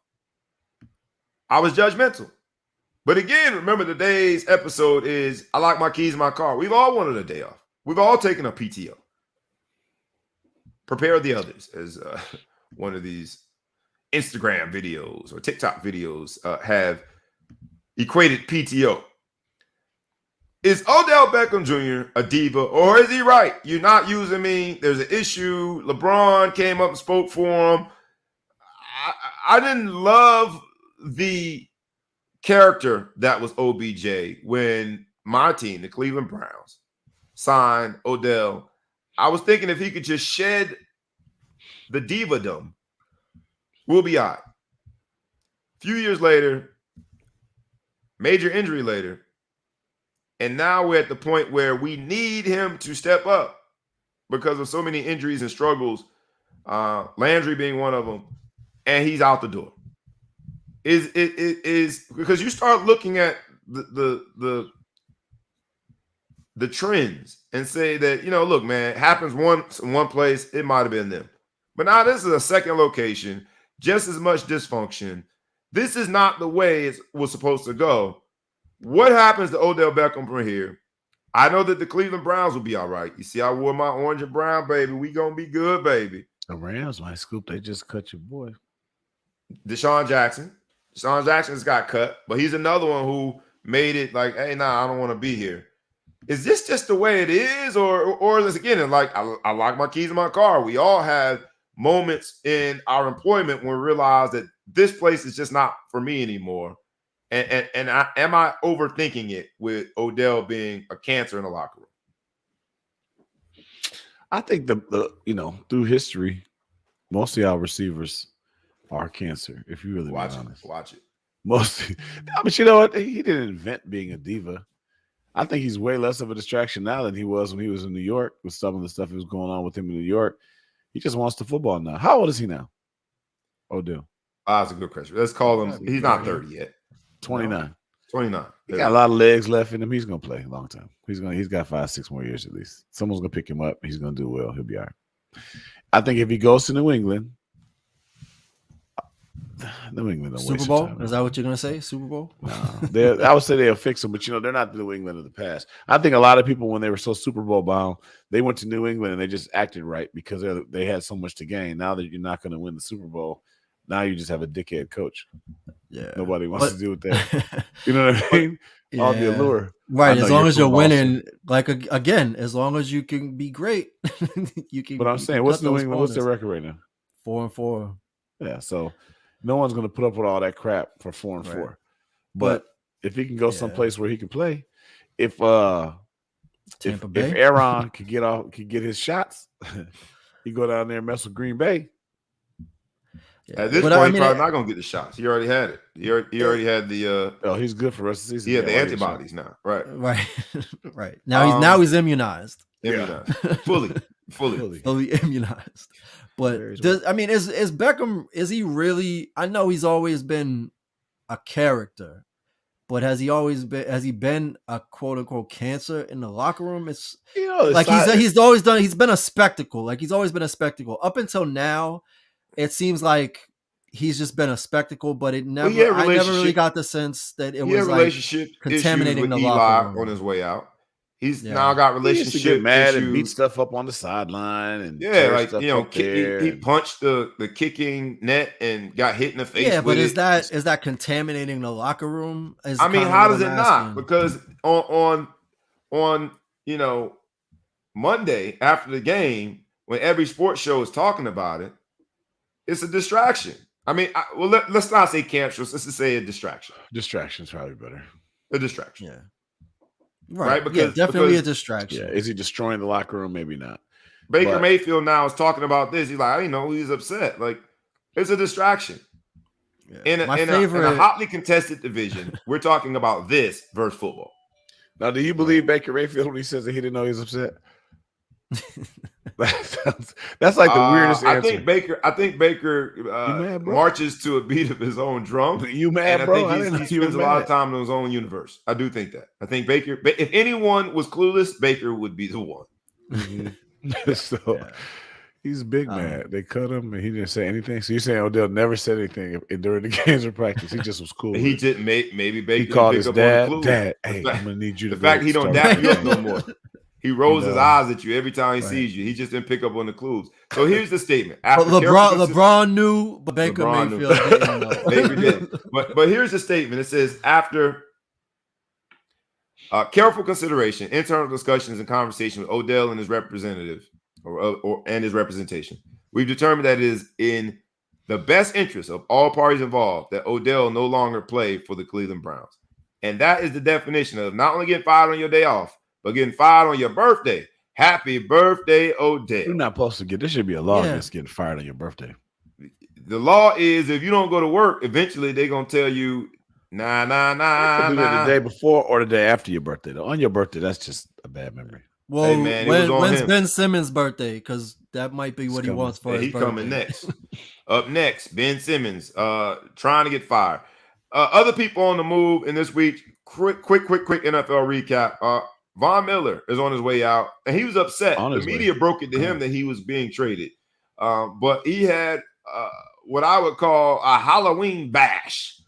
I was judgmental. But again, remember today's episode is I like my keys in my car. We've all wanted a day off. We've all taken a PTO. Prepare the others, as one of these Instagram videos or TikTok videos have equated PTO. Is Odell Beckham Jr. a diva, or is he right? You're not using me. There's an issue. LeBron came up and spoke for him. I didn't love the character that was OBJ when my team, the Cleveland Browns, signed Odell. I was thinking if he could just shed the diva-dom, we'll be all right. A few years later, major injury later, and now we're at the point where we need him to step up because of so many injuries and struggles, Landry being one of them, and he's out the door. Is because you start looking at the trends and say that, look, man, it happens in one place, it might have been them. But now this is a second location, just as much dysfunction. This is not the way it was supposed to go. What happens to Odell Beckham from here? I know that the Cleveland Browns will be all right. You see, I wore my orange and brown, baby. We gonna be good, baby. the Rams might scoop. They just cut your boy, Deshaun Jackson. Deshaun Jackson's got cut, but he's another one who made it like, hey, nah, I don't want to be here. Is this just the way it is, or is this again like I lock my keys in my car? We all have moments in our employment when we realize that this place is just not for me anymore. And am I overthinking it with Odell being a cancer in the locker room? I think the through history, most of y'all receivers are cancer. If you really Watch it. Mostly, but you know what? He didn't invent being a diva. I think he's way less of a distraction now than he was when he was in New York with some of the stuff that was going on with him in New York. He just wants the football now. How old is he now? Odell. That's a good question. Let's call him. He's not 30 yet. 29. No, 29. He got a lot of legs left in him. He's gonna play a long time. He's got 5-6 more years at least. Someone's gonna pick him up. He's gonna do well. He'll be all right. I think if he goes to New England don't Super Bowl? Is that what you're gonna say? Super Bowl? No, I would say they'll fix him, but they're not the New England of the past. I think a lot of people, when they were so Super Bowl bound, they went to New England and they just acted right because they had so much to gain. Now that you're not going to win the Super Bowl, now you just have a dickhead coach. Yeah, nobody wants to do with that. You know what I mean? Yeah. All the allure, right? As long as you're winning, like again, as long as you can be great, you can. But I'm saying, what's New England? What's their record right now? 4-4. Yeah, so no one's going to put up with all that crap for 4-4. Right. But if he can go someplace where he can play, if Aaron could get his shots, he go down there and mess with Green Bay. Yeah. At this point, he's probably not going to get the shots. He already had it. He already had the. He's good for the rest of the season. He had the antibodies now, right? Right. Now he's immunized. Fully immunized. But is Beckham? Is he really? I know he's always been a character, but has he been a quote unquote cancer in the locker room? It's like he's always done. He's been a spectacle. Like he's always been a spectacle up until now. It seems like he's just been a spectacle, but I never really got the sense that it was like relationship contaminating issues with the Eli locker room on his way out. He's Yeah. now got He used to relationship get mad and beat issues. stuff up on the sideline and Yeah, tear like stuff you know, up there. he punched the kicking net and got hit in the face. Yeah, but with is that contaminating the locker room? I mean, how does it not? Because on you know, Monday after the game, when every sports show is talking about it, it's a distraction. I mean, let's not say cancerous. Let's just say a distraction. Distraction's probably better. A distraction. Yeah. Right? Because definitely a distraction. Yeah. Is he destroying the locker room? Maybe not. Baker Mayfield now is talking about this. He's like, I didn't know he's upset. Like, it's a distraction. Yeah. In a hotly contested division, we're talking about this versus football. Now, do you believe Baker Mayfield when he says that he didn't know he was upset? That's like the weirdest answer. I think Baker marches to a beat of his own drum. You mad, bro? I think he spends a lot of time in his own universe. I do think that. I think Baker, if anyone was clueless, Baker would be the one. Mm-hmm. So he's big mad. They cut him and he didn't say anything. So you're saying Odell never said anything during the games or practice? He just was cool. He did maybe Baker. He called his dad. Dad, hey, I'm gonna need you to. The fact he don't dap you up no more. He rolls his eyes at you every time he sees you. He just didn't pick up on the clues. So here's the statement. LeBron knew, but Baker Mayfield didn't know. Baker did. But here's the statement. It says, after careful consideration, internal discussions, and conversation with Odell and his representative and his representation, we've determined that it is in the best interest of all parties involved that Odell no longer play for the Cleveland Browns. And that is the definition of not only getting fired on your day off, but getting fired on your birthday. Happy birthday, Odell. You're not supposed to get, there should be a law against getting fired on your birthday. The law is if you don't go to work, eventually they're going to tell you, nah. Do that the day before or the day after your birthday. Though. On your birthday, that's just a bad memory. Well, hey man, when's Ben Simmons' birthday? Because that might be what he wants for his birthday. He's coming next. Up next, Ben Simmons trying to get fired. Other people on the move in this week, quick NFL recap. Von Miller is on his way out, and he was upset. The media broke it to him that he was being traded. But he had what I would call a Halloween bash,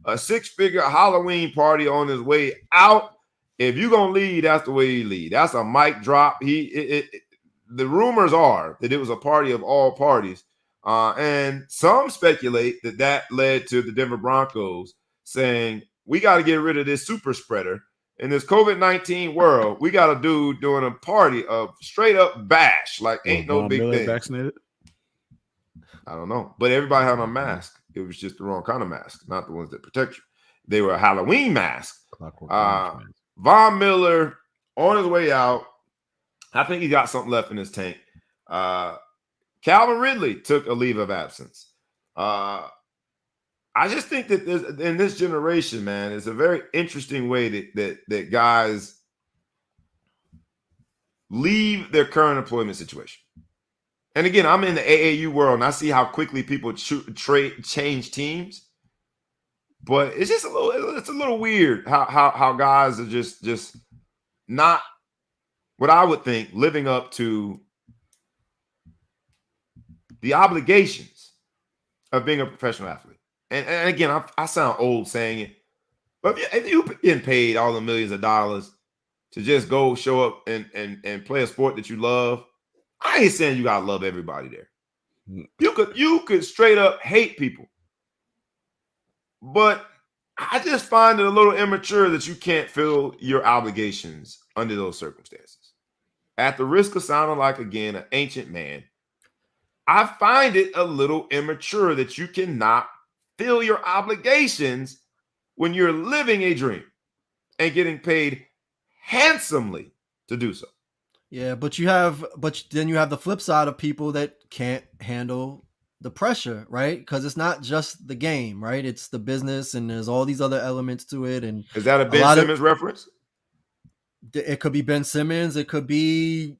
a 6-figure Halloween party on his way out. If you're going to lead, that's the way you lead. That's a mic drop. The rumors are that it was a party of all parties. And some speculate that led to the Denver Broncos saying, we got to get rid of this super spreader. In this COVID-19 world, we got a dude doing a party of straight up bash. Like, ain't no big thing. Vaccinated? I don't know. But everybody had on a mask. It was just the wrong kind of mask, not the ones that protect you. They were a Halloween mask. Von Miller on his way out. I think he got something left in his tank. Calvin Ridley took a leave of absence. I just think that in this generation, man, it's a very interesting way that guys leave their current employment situation. And again, I'm in the AAU world, and I see how quickly people change teams. But it's just a little weird how guys are just not what I would think living up to the obligations of being a professional athlete. And again, I sound old saying it, but if you're getting paid all the millions of dollars to just go show up and play a sport that you love, I ain't saying you gotta love everybody there. You could straight up hate people, but I just find it a little immature that you can't fill your obligations under those circumstances. At the risk of sounding like, again, an ancient man, I find it a little immature that you cannot fill your obligations when you're living a dream and getting paid handsomely to do so. Yeah, but then you have the flip side of people that can't handle the pressure, right? Because it's not just the game, right? It's the business, and there's all these other elements to it. And is that a Ben Simmons reference? It could be Ben Simmons. It could be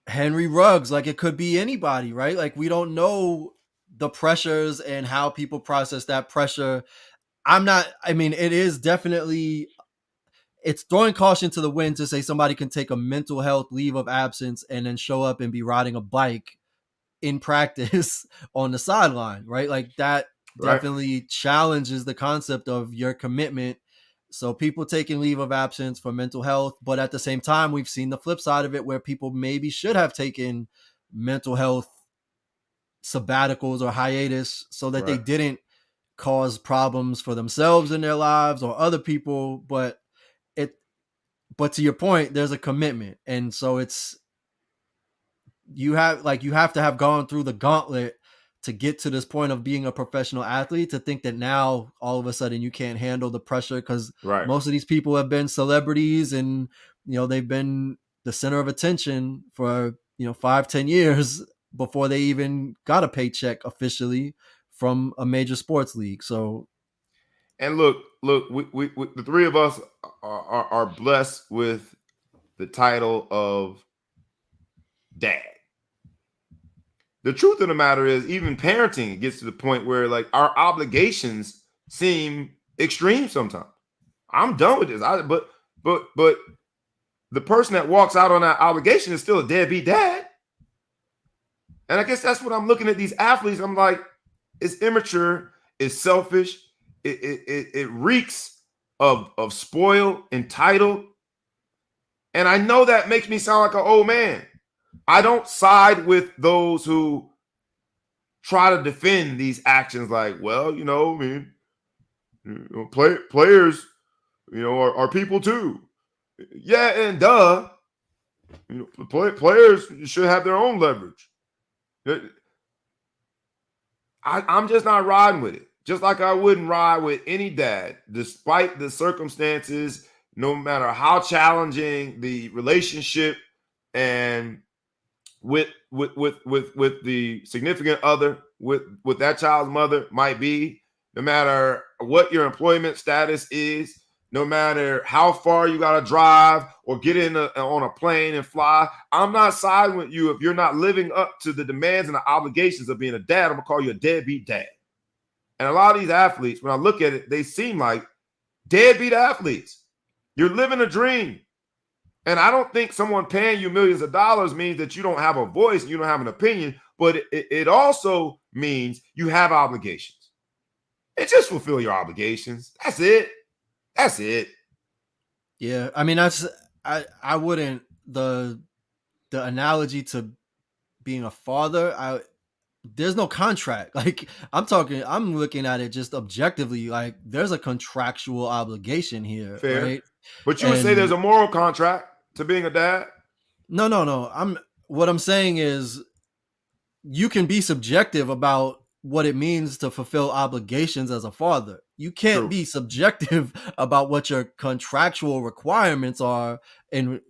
Henry Ruggs. Like, it could be anybody, right? Like, we don't know the pressures and how people process that pressure. It is definitely, it's throwing caution to the wind to say somebody can take a mental health leave of absence and then show up and be riding a bike in practice on the sideline, right? Like, that Right. definitely challenges the concept of your commitment. So people taking leave of absence for mental health, but at the same time, we've seen the flip side of it where people maybe should have taken mental health sabbaticals or hiatus so that they Right. didn't cause problems for themselves in their lives or other people. It, but to your point, there's a commitment, and so you have to have gone through the gauntlet to get to this point of being a professional athlete to think that now all of a sudden you can't handle the pressure, because Right. most of these people have been celebrities and they've been the center of attention for 5-10 years before they even got a paycheck officially from a major sports league. So And look, we the three of us are blessed with the title of dad. The truth of the matter is, even parenting gets to the point where like our obligations seem extreme sometimes. I'm done with this. But the person that walks out on that obligation is still a deadbeat dad. And I guess that's what I'm looking at these athletes. I'm like, it's immature, it's selfish, it reeks of spoiled, entitled. And I know that makes me sound like an old man. I don't side with those who try to defend these actions like, well, I mean, players, are people too. Yeah, and duh. Players should have their own leverage. I'm just not riding with it. Just like I wouldn't ride with any dad, despite the circumstances, no matter how challenging the relationship and with the significant other, with that child's mother might be, no matter what your employment status is, no matter how far you got to drive or get on a plane and fly. I'm not siding with you if you're not living up to the demands and the obligations of being a dad. I'm gonna call you a deadbeat dad. And a lot of these athletes, when I look at it, they seem like deadbeat athletes. You're living a dream. And I don't think someone paying you millions of dollars means that you don't have a voice and you don't have an opinion, but it also means you have obligations. And just fulfill your obligations. That's it. That's it. yeah, I mean, I wouldn't, the analogy to being a father, there's no contract. Like I'm looking at it just objectively. Like there's a contractual obligation here, Fair. right? But you would say there's a moral contract to being a dad? No. What I'm saying is you can be subjective about what it means to fulfill obligations as a father. You can't True. be subjective about what your contractual requirements are in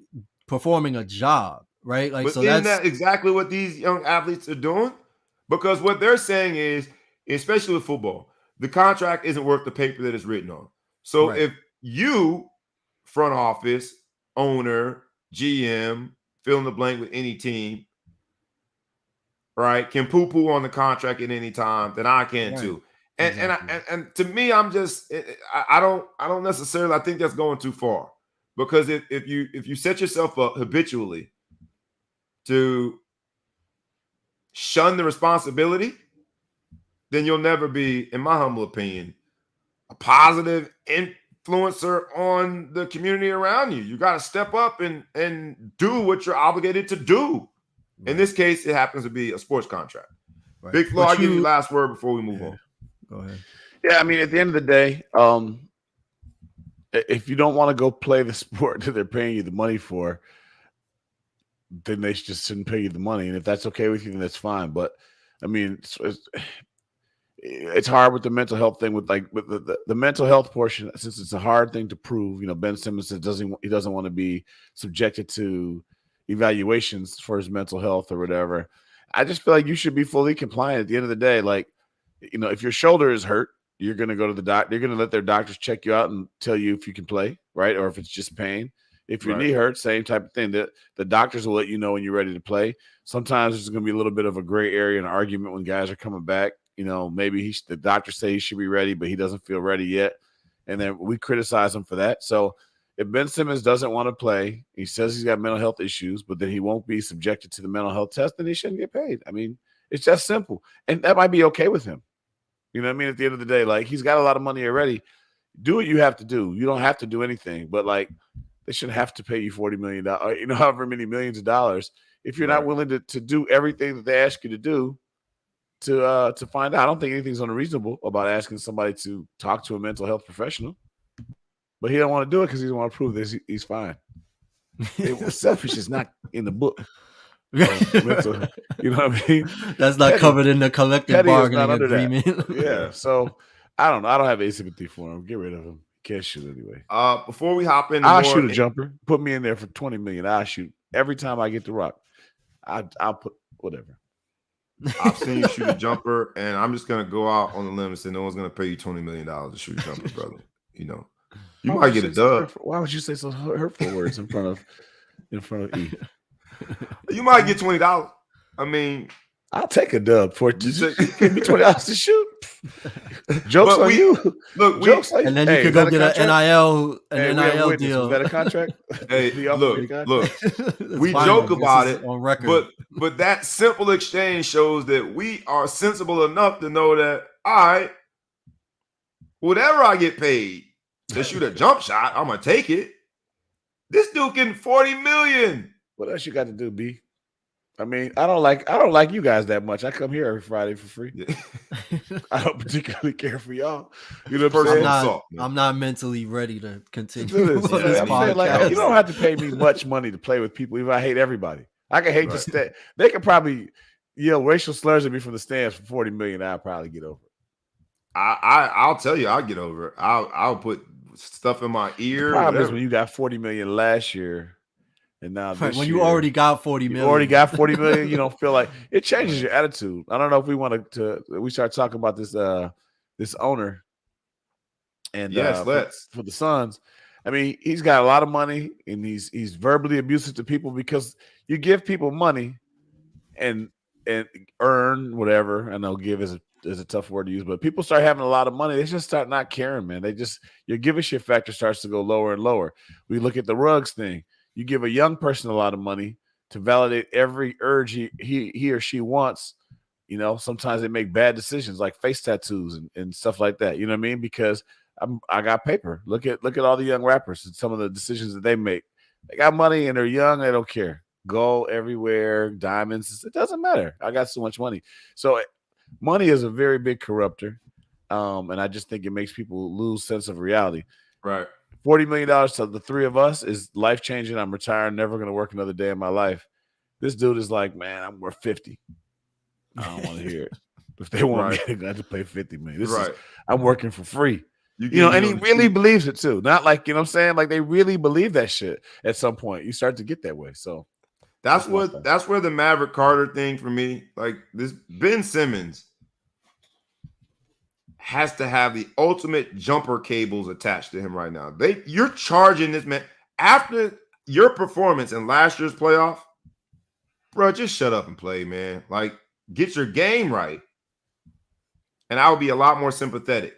performing a job, right? Like, But so isn't that's that exactly what these young athletes are doing? Because what they're saying is, especially with football, the contract isn't worth the paper that it's written on. So right. if you, front office, owner, GM, fill in the blank with any team, right, can poo-poo on the contract at any time, then I can Right. too. And Exactly. and to me, I'm just I don't necessarily, I think that's going too far. Because if you set yourself up habitually to shun the responsibility, then you'll never be, in my humble opinion, a positive influencer on the community around you. You got to step up and do what you're obligated to do. Right. In this case, it happens to be a sports contract. Right. Big Flo, I'll give you last word before we move on. Go ahead. Yeah, I mean, at the end of the day, if you don't want to go play the sport that they're paying you the money for, then they just shouldn't pay you the money. And if that's okay with you, then that's fine. But I mean, it's hard with the mental health thing, with the mental health portion, since it's a hard thing to prove. Ben Simmons says he doesn't want to be subjected to evaluations for his mental health or whatever. I just feel like you should be fully compliant at the end of the day. Like, if your shoulder is hurt, you're going to go to the doctor. You're going to let their doctors check you out and tell you if you can play, right? Or if it's just pain. If your knee hurts, same type of thing. The doctors will let you know when you're ready to play. Sometimes there's going to be a little bit of a gray area and argument when guys are coming back. Maybe the doctors say he should be ready, but he doesn't feel ready yet. And then we criticize him for that. So if Ben Simmons doesn't want to play, he says he's got mental health issues, but then he won't be subjected to the mental health test, then he shouldn't get paid. I mean, it's just simple. And that might be okay with him. You know what I mean? At the end of the day, like, he's got a lot of money already. Do what you have to do. You don't have to do anything, but like, they shouldn't have to pay you $40 million, however many millions of dollars, if you're not willing to do everything that they ask you to do to find out. I don't think anything's unreasonable about asking somebody to talk to a mental health professional, but he don't want to do it because he doesn't want to prove this he's fine. Selfish is not in the book. Mental, you know what I mean? That's not covered in the collective bargaining agreement. Yeah. So I don't know. I don't have any sympathy for him. Get rid of him. Can't shoot anyway. Before we hop in, I'll shoot a jumper. Put me in there for $20 million. I'll shoot every time I get the rock. I'll put whatever. I've seen you shoot a jumper, and I'm just gonna go out on the limb and say no one's gonna pay you $20 million to shoot a jumper, brother. You know, you might get a dub. Why would you say so hurtful words in front of E? You might get $20. I mean, I'll take a dub for it. Give me $20 to shoot. Jokes on you. Look, jokes on you. And then you could go get an NIL deal. Is that a contract? Hey, look. We joke about it on record. But that simple exchange shows that we are sensible enough to know that whatever I get paid to shoot a jump shot, I'm gonna take it. This dude getting $40 million. What else you got to do, B? I mean, I don't like you guys that much. I come here every Friday for free. Yeah. I don't particularly care for y'all. You know what I'm saying? I'm not mentally ready to continue. This like, you don't have to pay me much money to play with people, even if I hate everybody. I can hate just that. They could probably yell racial slurs at me from the stands for $40 million. I'll probably get over it. I'll tell you, I'll get over it. I'll put stuff in my ear. The problem is when you got $40 million last year. And now when you already got $40 million. You already got $40 million, you don't feel like it changes your attitude. I don't know if we want we start talking about this this owner and yes, for the Suns. I mean, he's got a lot of money and he's verbally abusive to people because you give people money and earn whatever. I know give is a tough word to use, but people start having a lot of money. They just start not caring, man. Your give a shit factor starts to go lower and lower. We look at the Ruggs thing. You give a young person a lot of money to validate every urge he or she wants. You know, sometimes they make bad decisions like face tattoos and stuff like that. You know what I mean? Because I got paper. Look at all the young rappers and some of the decisions that they make. They got money and they're young. They don't care. Gold everywhere, diamonds. It doesn't matter. I got so much money. So money is a very big corrupter. And I just think it makes people lose sense of reality. Right. $40 million to the three of us is life-changing. I'm retired, never going to work another day in my life. This dude is like, man, I'm worth 50. I don't want to hear it. If they want me, they got to pay $50 million. I'm working for free. And he really believes it too. Not like, you know what I'm saying? Like they really believe that shit at some point. You start to get that way. So that's where the Maverick Carter thing for me, like this Ben Simmons has to have the ultimate jumper cables attached to him right now. You're charging this man after your performance in last year's playoff, bro. Just shut up and play, man. Like, get your game right, and I would be a lot more sympathetic.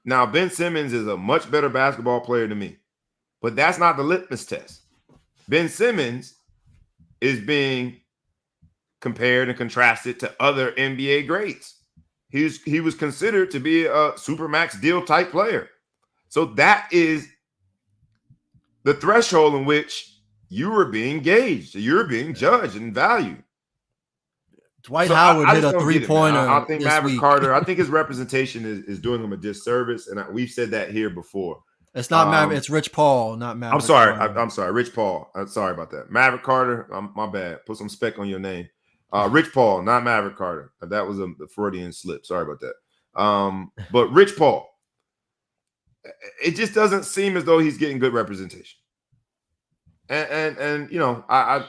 Now, Ben Simmons is a much better basketball player than me, but that's not the litmus test. Ben Simmons is being compared and contrasted to other NBA greats. He was considered to be a supermax deal type player. So that is the threshold in which you were being gauged. You're being judged and valued. Dwight Howard hit a three-pointer. I think Maverick Carter, I think his representation is doing him a disservice. And we've said that here before. It's not Maverick. It's Rich Paul, not Maverick. I'm sorry. I'm sorry. Rich Paul. I'm sorry about that. Maverick Carter. My bad. Put some spec on your name. Rich Paul, not Maverick Carter. That was a Freudian slip. Sorry about that. But Rich Paul, it just doesn't seem as though he's getting good representation. And you know, I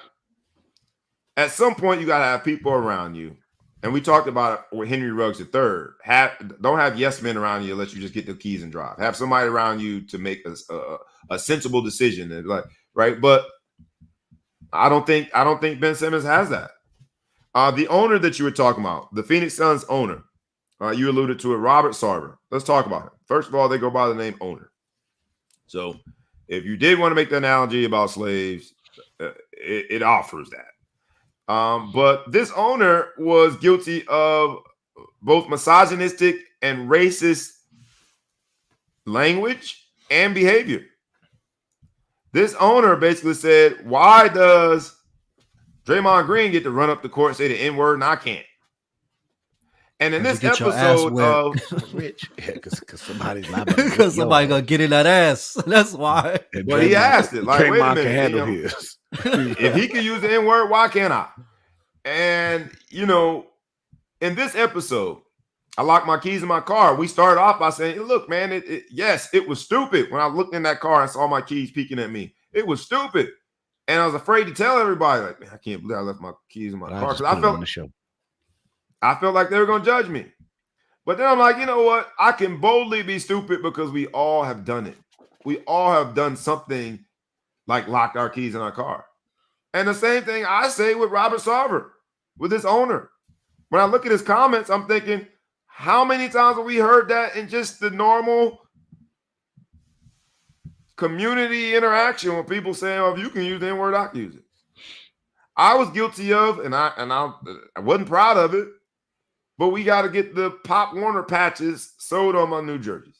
at some point you gotta have people around you. And we talked about it with Henry Ruggs III. Don't have yes men around you unless you just get the keys and drive. Have somebody around you to make a sensible decision. And right. But I don't think Ben Simmons has that. The owner that you were talking about, the Phoenix Suns owner, you alluded to it, Robert Sarver. Let's talk about him. First of all, they go by the name owner. So if you did want to make the analogy about slaves, it offers that. But this owner was guilty of both misogynistic and racist language and behavior. This owner basically said, why does Draymond Green get to run up the court and say the N-word and I can't? And in this episode of Rich, because somebody's liable because somebody gonna get in that ass. That's why. Well, he asked it like, wait a minute, can handle his. If he can use the N-word, why can't I? And in this episode, I locked my keys in my car. We started off by saying, look, man, yes, it was stupid. When I looked in that car and saw my keys peeking at me, it was stupid. And I was afraid to tell everybody, like, man, I can't believe I left my keys in my car. Because I felt like they were going to judge me. But then I'm like, you know what? I can boldly be stupid because we all have done it. We all have done something like locked our keys in our car. And the same thing I say with Robert Sarver, with his owner. When I look at his comments, I'm thinking, how many times have we heard that in just the normal community interaction when people say, oh, if you can use the N-word, I can use it. I was guilty of, and I wasn't proud of it, but we got to get the Pop Warner patches sewed on my new jerseys.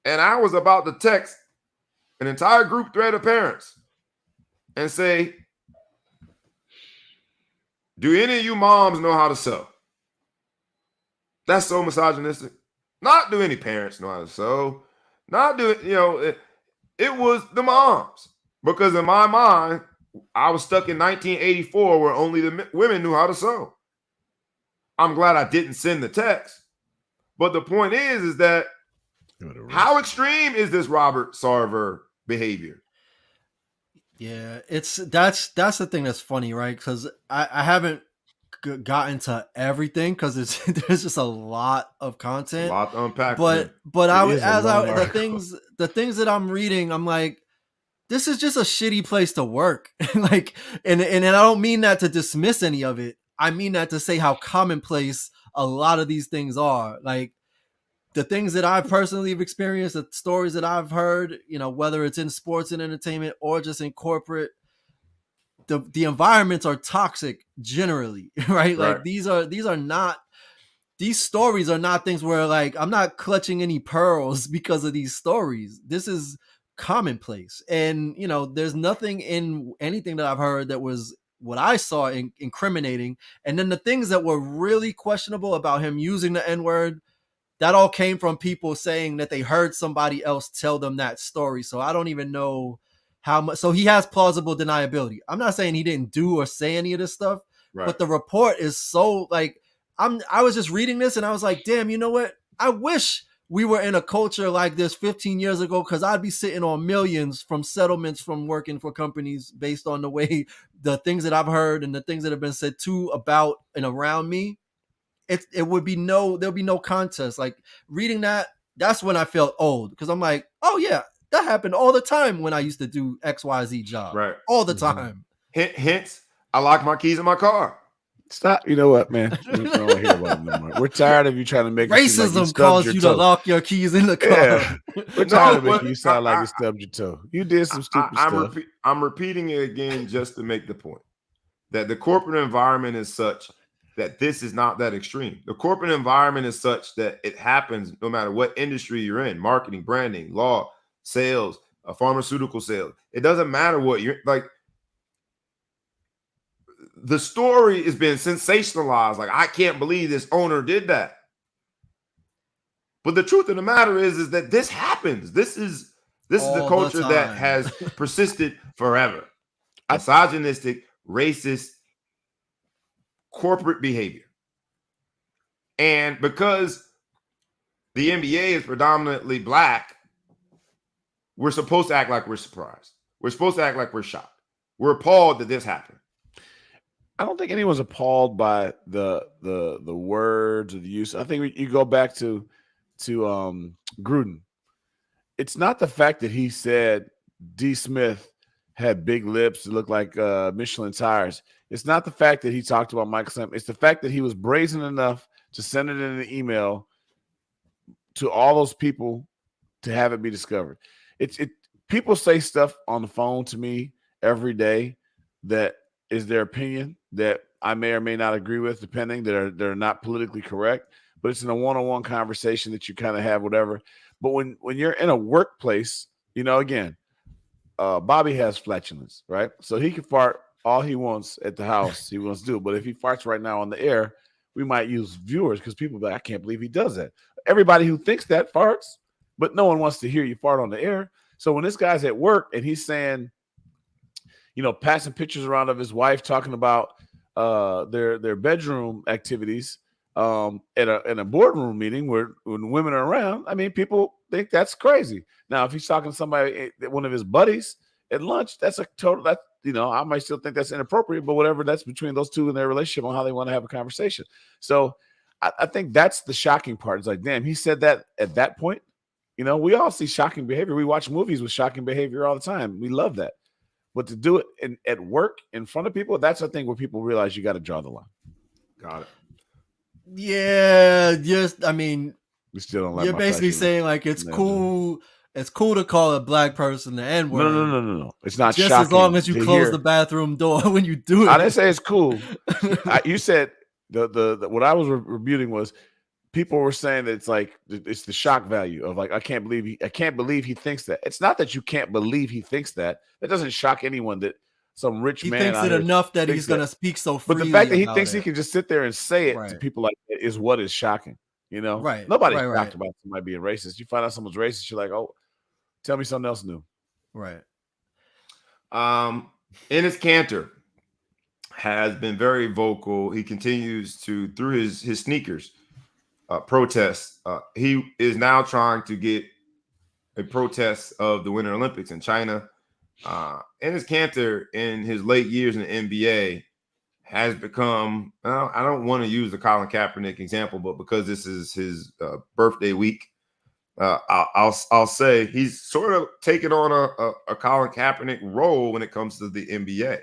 And I was about to text an entire group thread of parents and say, do any of you moms know how to sew? That's so misogynistic. Not do any parents know how to sew. Not do it, it was the moms. Because in my mind, I was stuck in 1984 where only the women knew how to sew. I'm glad I didn't send the text. But the point is that how extreme is this Robert Sarver behavior? Yeah, that's the thing that's funny, right? Because I haven't gotten to everything because there's just a lot of content, a lot to unpack. But the things that I'm reading, I'm like, this is just a shitty place to work. Like, and I don't mean that to dismiss any of it. I mean that to say how commonplace a lot of these things are. Like, the things that I personally have experienced, the stories that I've heard, whether it's in sports and entertainment or just in corporate, the environments are toxic generally, right? Like these stories are not things where, like, I'm not clutching any pearls because of these stories. This is commonplace. And, there's nothing in anything that I've heard that was what I saw incriminating. And then the things that were really questionable about him using the N-word, that all came from people saying that they heard somebody else tell them that story. So I don't even know how much. So he has plausible deniability. I'm not saying he didn't do or say any of this stuff, but the report is so, like, I was just reading this and I was like, damn, you know what? I wish we were in a culture like this 15 years ago, because I'd be sitting on millions from settlements from working for companies based on the way the things that I've heard and the things that have been said to, about, and around me. There'll be no contest. Like, reading that's when I felt old, because I'm like, oh yeah, that happened all the time when I used to do XYZ job. Right. All the time. Hence, I locked my keys in my car. Stop. You know what, man? We don't want to hear about it no more. We're tired of you trying to make racism caused you to lock your keys in the car. Yeah. We're tired of making you sound like you stubbed your toe. You did some stupid stuff. I'm repeating it again just to make the point that the corporate environment is such that this is not that extreme. The corporate environment is such that it happens no matter what industry you're in: marketing, branding, law, sales, pharmaceutical sales. It doesn't matter what you're like. The story has been sensationalized. Like, I can't believe this owner did that. But the truth of the matter is that this happens. This is the culture that has persisted forever. Misogynistic, racist, corporate behavior. And because the NBA is predominantly black, we're supposed to act like we're surprised. We're supposed to act like we're shocked. We're appalled that this happened. I don't think anyone's appalled by the words or the use. I think you go back to Gruden. It's not the fact that he said D. Smith had big lips, it looked like Michelin tires. It's not the fact that he talked about Michael Sam. It's the fact that he was brazen enough to send it in an email to all those people to have it be discovered. People say stuff on the phone to me every day that is their opinion that I may or may not agree with, depending. They're not politically correct. but it's in a one-on-one conversation that you kind of have, whatever. But when you're in a workplace, again, Bobby has flatulence, right? So he can fart all he wants at the house. He wants to do it. But if he farts right now on the air, we might use viewers because people be like, I can't believe he does that. Everybody who thinks that farts, but no one wants to hear you fart on the air. So when this guy's at work and he's saying, passing pictures around of his wife talking about their bedroom activities in a boardroom meeting when women are around, I mean, people think that's crazy. Now, if he's talking to somebody, one of his buddies at lunch, that's a total, I might still think that's inappropriate, but whatever, that's between those two in their relationship on how they want to have a conversation. So I think that's the shocking part. It's like, damn, he said that at that point. We all see shocking behavior. We watch movies with shocking behavior all the time. We love that. But to do it at work in front of people, that's a thing where people realize you got to draw the line. Got it. Yeah, I mean, we still don't like. You're basically saying like it's cool. It's cool to call a black person the N-word. No. It's not just shocking as long as you close the bathroom door when you do it. I didn't say it's cool. You said the what I was rebuting was people were saying that it's the shock value of like I can't believe he thinks that. It's not that you can't believe he thinks that. That doesn't shock anyone that some rich man thinks it enough that he's going to speak so freely. But the fact that he thinks he can just sit there and say it to people like that is what is shocking. Right? Nobody's shocked about somebody being racist. You find out someone's racist, you're like, oh, tell me something else new. Right. Enes Kanter has been very vocal. He continues to, through his sneakers protests. He is now trying to get a protest of the Winter Olympics in China. Enes Kanter, in his late years in the NBA, has become, I don't want to use the Colin Kaepernick example, but because this is his birthday week, I'll say he's sort of taken on a Colin Kaepernick role when it comes to the NBA.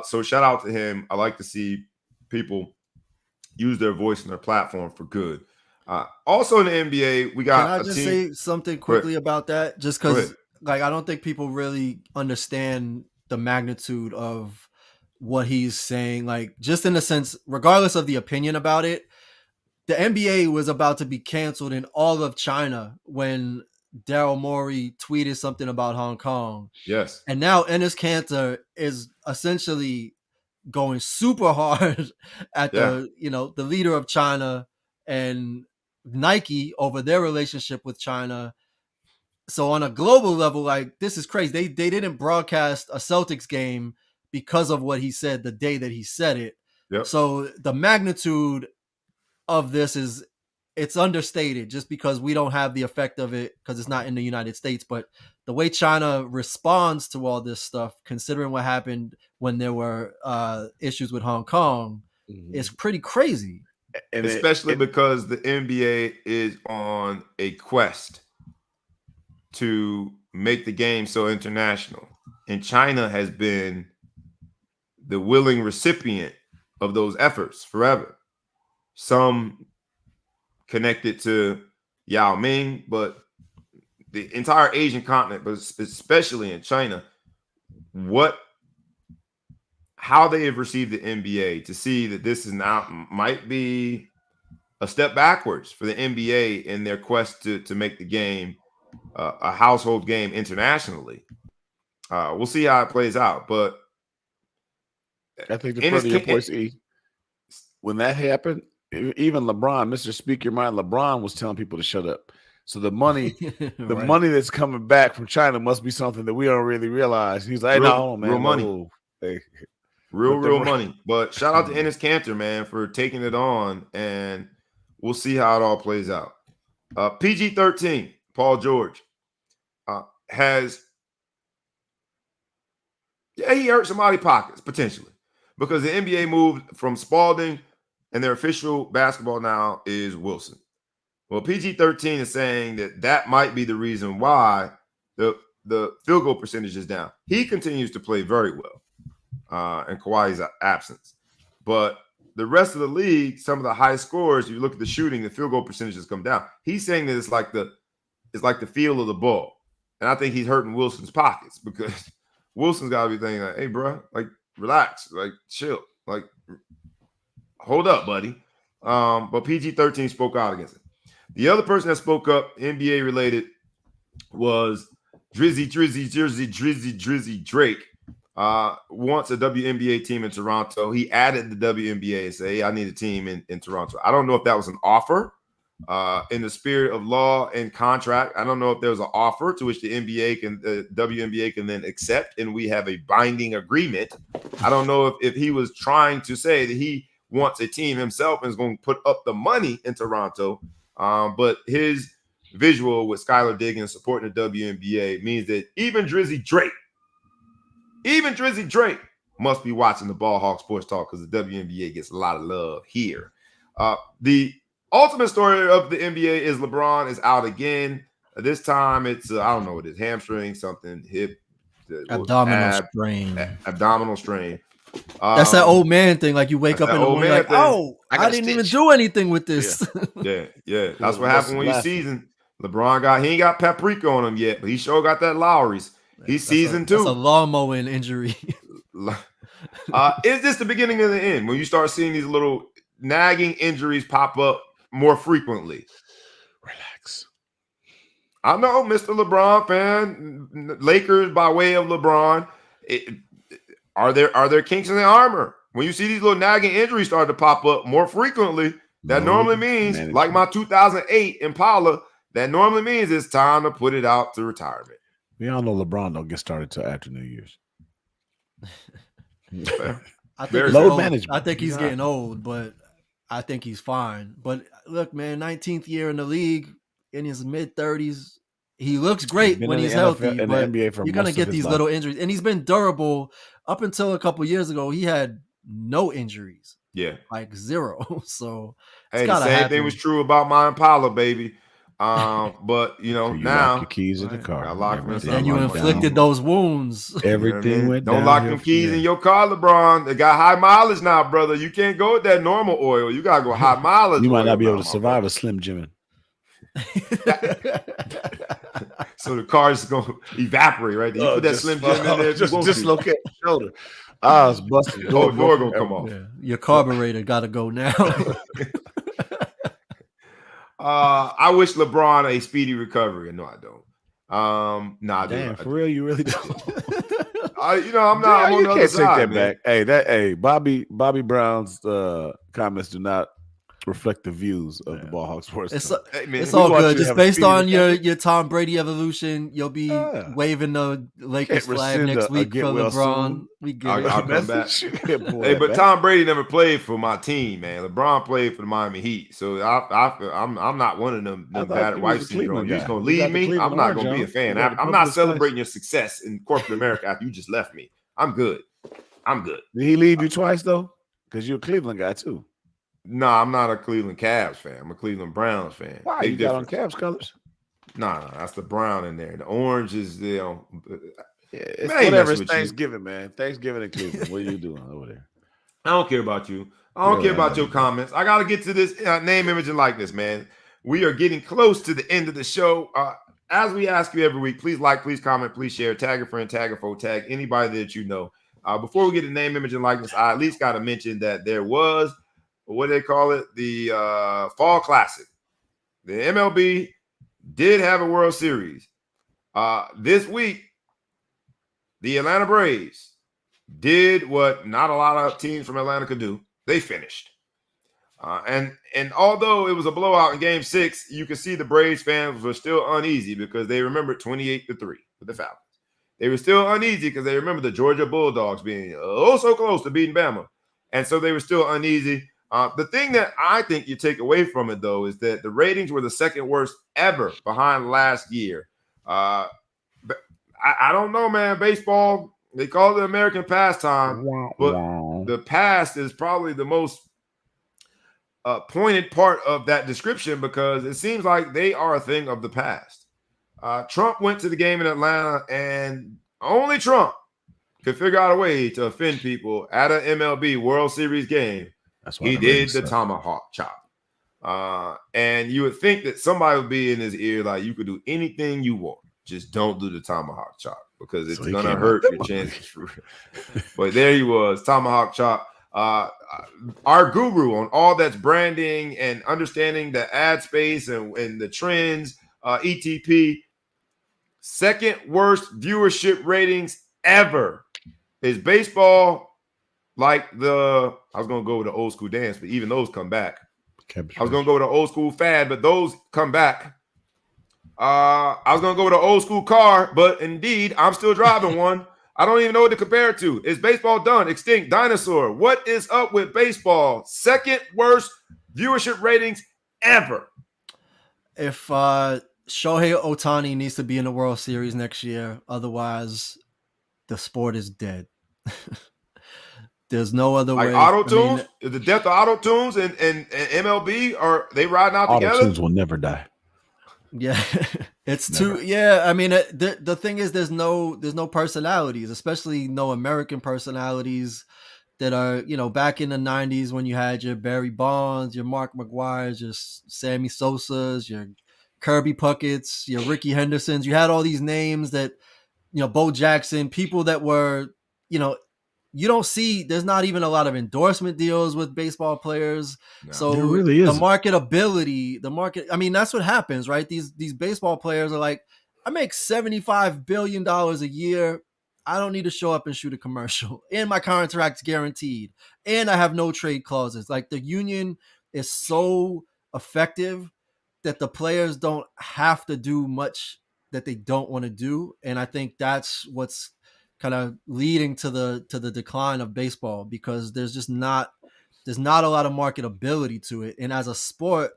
So shout out to him. I like to see people use their voice and their platform for good. Also in the NBA, we got. Can I just say something quickly about that? Just because, I don't think people really understand the magnitude of what he's saying. Just in the sense, regardless of the opinion about it, the NBA was about to be canceled in all of China when Daryl Morey tweeted something about Hong Kong. Yes. And now Enes Kanter is essentially going super hard at the leader of China and Nike over their relationship with China. So on a global level, this is crazy. They didn't broadcast a Celtics game because of what he said the day that he said it. Yep. So the magnitude of this it's understated just because we don't have the effect of it because it's not in the United States. But the way China responds to all this stuff, considering what happened when there were issues with Hong Kong, is pretty crazy. And especially because the NBA is on a quest to make the game so international. And China has been the willing recipient of those efforts forever. Some connected to Yao Ming, but the entire Asian continent, but especially in China, how they have received the NBA, to see that this is now might be a step backwards for the NBA in their quest to make the game a household game internationally. We'll see how it plays out, but I think the further your voice, when that happened, even LeBron, Mr. Speak Your Mind, LeBron was telling people to shut up. So the money, money that's coming back from China must be something that we don't really realize. He's like, no, man, real money, real money. But shout out to Enes Kanter, man, for taking it on, and we'll see how it all plays out. PG-13, Paul George, he hurt somebody's pockets potentially because the NBA moved from Spalding. And their official basketball now is Wilson. Well, PG-13 is saying that might be the reason why the field goal percentage is down. He continues to play very well in Kawhi's absence. But the rest of the league, some of the high scorers, you look at the shooting, the field goal percentages come down. He's saying that it's like the feel of the ball. And I think he's hurting Wilson's pockets because Wilson's got to be thinking like, hey, bro, relax, chill, hold up, buddy. But PG-13 spoke out against it. The other person that spoke up, NBA related, was Drizzy Drake. Wants a WNBA team in Toronto. He added the WNBA and said, hey, I need a team in Toronto. I don't know if that was an offer in the spirit of law and contract. I don't know if there was an offer to which the WNBA can then accept, and we have a binding agreement. I don't know if he was trying to say that he wants a team himself and is going to put up the money in Toronto. But his visual with Skylar Diggins supporting the WNBA means that even Drizzy Drake must be watching the Ball Hawk Sports Talk, because the WNBA gets a lot of love here. The ultimate story of the NBA is LeBron is out again. This time it's, I don't know what it is, hamstring, something, hip, abdominal strain. Abdominal strain. That's that old man thing. Like you wake up in the morning like, oh, I didn't even do anything with this. Yeah. That's what happened when you season. LeBron he ain't got paprika on him yet, but he sure got that Lowry's. He's seasoned too. That's a lawn mowing injury. Is this the beginning of the end when you start seeing these little nagging injuries pop up more frequently? Relax. I know, Mr. LeBron fan, Lakers by way of LeBron. Are there kinks in the armor? When you see these little nagging injuries start to pop up more frequently, that normally means, like my 2008 Impala, that normally means it's time to put it out to retirement. We all know LeBron don't get started till after New Year's. I think he's getting old, but I think he's fine. But look, man, 19th year in the league, in his mid-30s. He looks great when he's healthy, but you're going to get these little injuries. And he's been durable up until a couple years ago. He had no injuries. Yeah. Like zero. So hey, the same thing was true about my Impala, baby. But you know, now lock your keys in the car. I lock and you inflicted those wounds. Everything went down. Don't lock them keys in your car, LeBron. They got high mileage now, brother. You can't go with that normal oil. You gotta go high mileage. You might not be able to survive a Slim Jimin. So the car's gonna evaporate, right? You put that Slim Jim in there, just dislocate the shoulder. I was busted. Door gonna come off. Yeah. Your carburetor gotta go now. I wish LeBron a speedy recovery. No, I don't. Nah, damn, for real, you really don't. I'm not. I'm on the other side, take that back. Bobby Brown's comments do not reflect the views of the Ball Hawk Sports. It's all good. Just based on your Tom Brady evolution, you'll be waving the Lakers flag next week for LeBron. We get it. I'll come back. Hey, but Tom Brady never played for my team, man. LeBron played for the Miami Heat, so I'm not one of them battered wife syndrome. You're just gonna leave me. I'm not gonna be a fan. I'm not celebrating your success in corporate America after you just left me. I'm good. Did he leave you twice though? Because you're a Cleveland guy too. No, I'm not a Cleveland Cavs fan. I'm a Cleveland Browns fan. Why? You got on Cavs colors? Nah, that's the brown in there. The orange is, it's whatever. It's Thanksgiving, man. Thanksgiving in Cleveland. What are you doing over there? I don't care about you. I don't care about your comments. I got to get to this name, image, and likeness, man. We are getting close to the end of the show. As we ask you every week, please like, please comment, please share, tag a friend, tag a foe, tag anybody that you know. Before we get to name, image, and likeness, I at least got to mention that there was, what do they call it? The Fall Classic. The MLB did have a World Series. This week, the Atlanta Braves did what not a lot of teams from Atlanta could do. They finished. And although it was a blowout in Game 6, you could see the Braves fans were still uneasy because they remembered 28-3 with the Falcons. They were still uneasy because they remember the Georgia Bulldogs being so close to beating Bama. And so they were still uneasy. The thing that I think you take away from it, though, is that the ratings were the second worst ever behind last year. But I don't know, man. Baseball, they call it American pastime, but the past is probably the most pointed part of that description because it seems like they are a thing of the past. Trump went to the game in Atlanta, and only Trump could figure out a way to offend people at an MLB World Series game. He did the tomahawk chop. And you would think that somebody would be in his ear like, you could do anything you want. Just don't do the tomahawk chop because it's going to hurt your chances. But there he was, tomahawk chop. Our guru on all that's branding and understanding the ad space and the trends, ETP. Second worst viewership ratings ever. Is baseball like I was going to go with the old school dance, but even those come back. I was going to go with the old school fad, but those come back. I was going to go with an old school car, but indeed, I'm still driving one. I don't even know what to compare it to. Is baseball done? Extinct? Dinosaur? What is up with baseball? Second worst viewership ratings ever. If Shohei Ohtani needs to be in the World Series next year, otherwise the sport is dead. There's no other way. Auto tunes? Is the death of auto tunes and MLB, are they riding out together? Auto tunes will never die. Yeah, it's never. Yeah, I mean, the thing is, there's no personalities, especially no American personalities that are, back in the 90s when you had your Barry Bonds, your Mark McGuire's, your Sammy Sosa's, your Kirby Puckett's, your Ricky Henderson's. You had all these names that, Bo Jackson, people that were, you don't see, there's not even a lot of endorsement deals with baseball players. No, so really the marketability, I mean, that's what happens, right? These baseball players are like, I make $75 billion a year. I don't need to show up and shoot a commercial, and my contract's guaranteed, and I have no trade clauses. Like, the union is so effective that the players don't have to do much that they don't want to do. And I think that's what's kind of leading to the decline of baseball, because there's not a lot of marketability to it. And as a sport,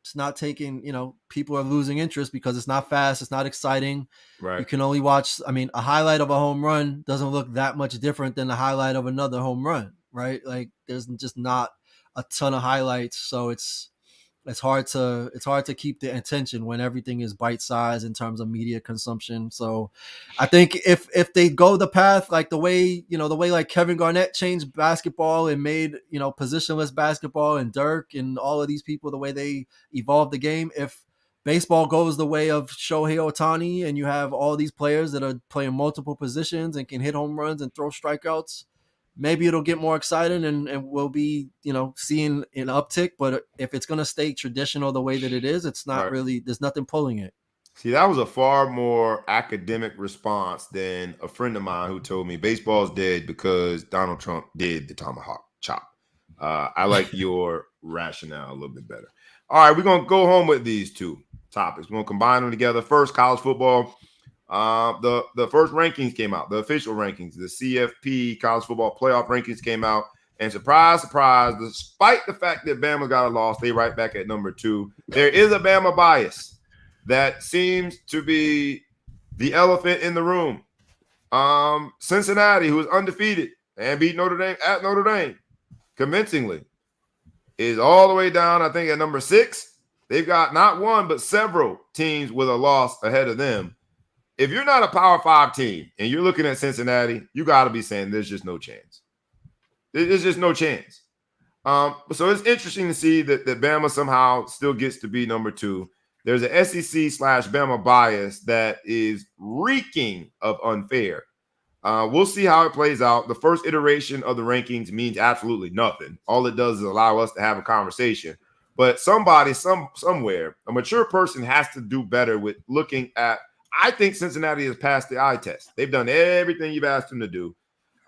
it's not taking, people are losing interest because it's not fast, it's not exciting. Right. You can only watch, a highlight of a home run doesn't look that much different than the highlight of another home run, right? Like, there's just not a ton of highlights, so it's hard to keep the attention when everything is bite-sized in terms of media consumption. So I think if they go the path like the way like Kevin Garnett changed basketball and made, positionless basketball, and Dirk and all of these people, the way they evolved the game, if baseball goes the way of Shohei Ohtani and you have all these players that are playing multiple positions and can hit home runs and throw strikeouts, maybe it'll get more exciting and we'll be, seeing an uptick. But if it's going to stay traditional the way that it is, it's not really, there's nothing pulling it. See, that was a far more academic response than a friend of mine who told me baseball's dead because Donald Trump did the tomahawk chop. I like your rationale a little bit better. All right, we're going to go home with these two topics. We're going to combine them together. First, college football. The first rankings came out, the official rankings, the CFP college football playoff rankings came out, and surprise, surprise, despite the fact that Bama got a loss, they right back at number 2. There is a Bama bias that seems to be the elephant in the room. Cincinnati, who is undefeated and beat Notre Dame at Notre Dame convincingly, is all the way down, I think, at number 6. They've got not one, but several teams with a loss ahead of them. If you're not a Power 5 team and you're looking at Cincinnati, you got to be saying there's just no chance. There's just no chance. So it's interesting to see that Bama somehow still gets to be number 2. There's an SEC/Bama bias that is reeking of unfair. We'll see how it plays out. The first iteration of the rankings means absolutely nothing. All it does is allow us to have a conversation. But somebody, somewhere, a mature person has to do better with looking at. I think Cincinnati has passed the eye test. They've done everything you've asked them to do,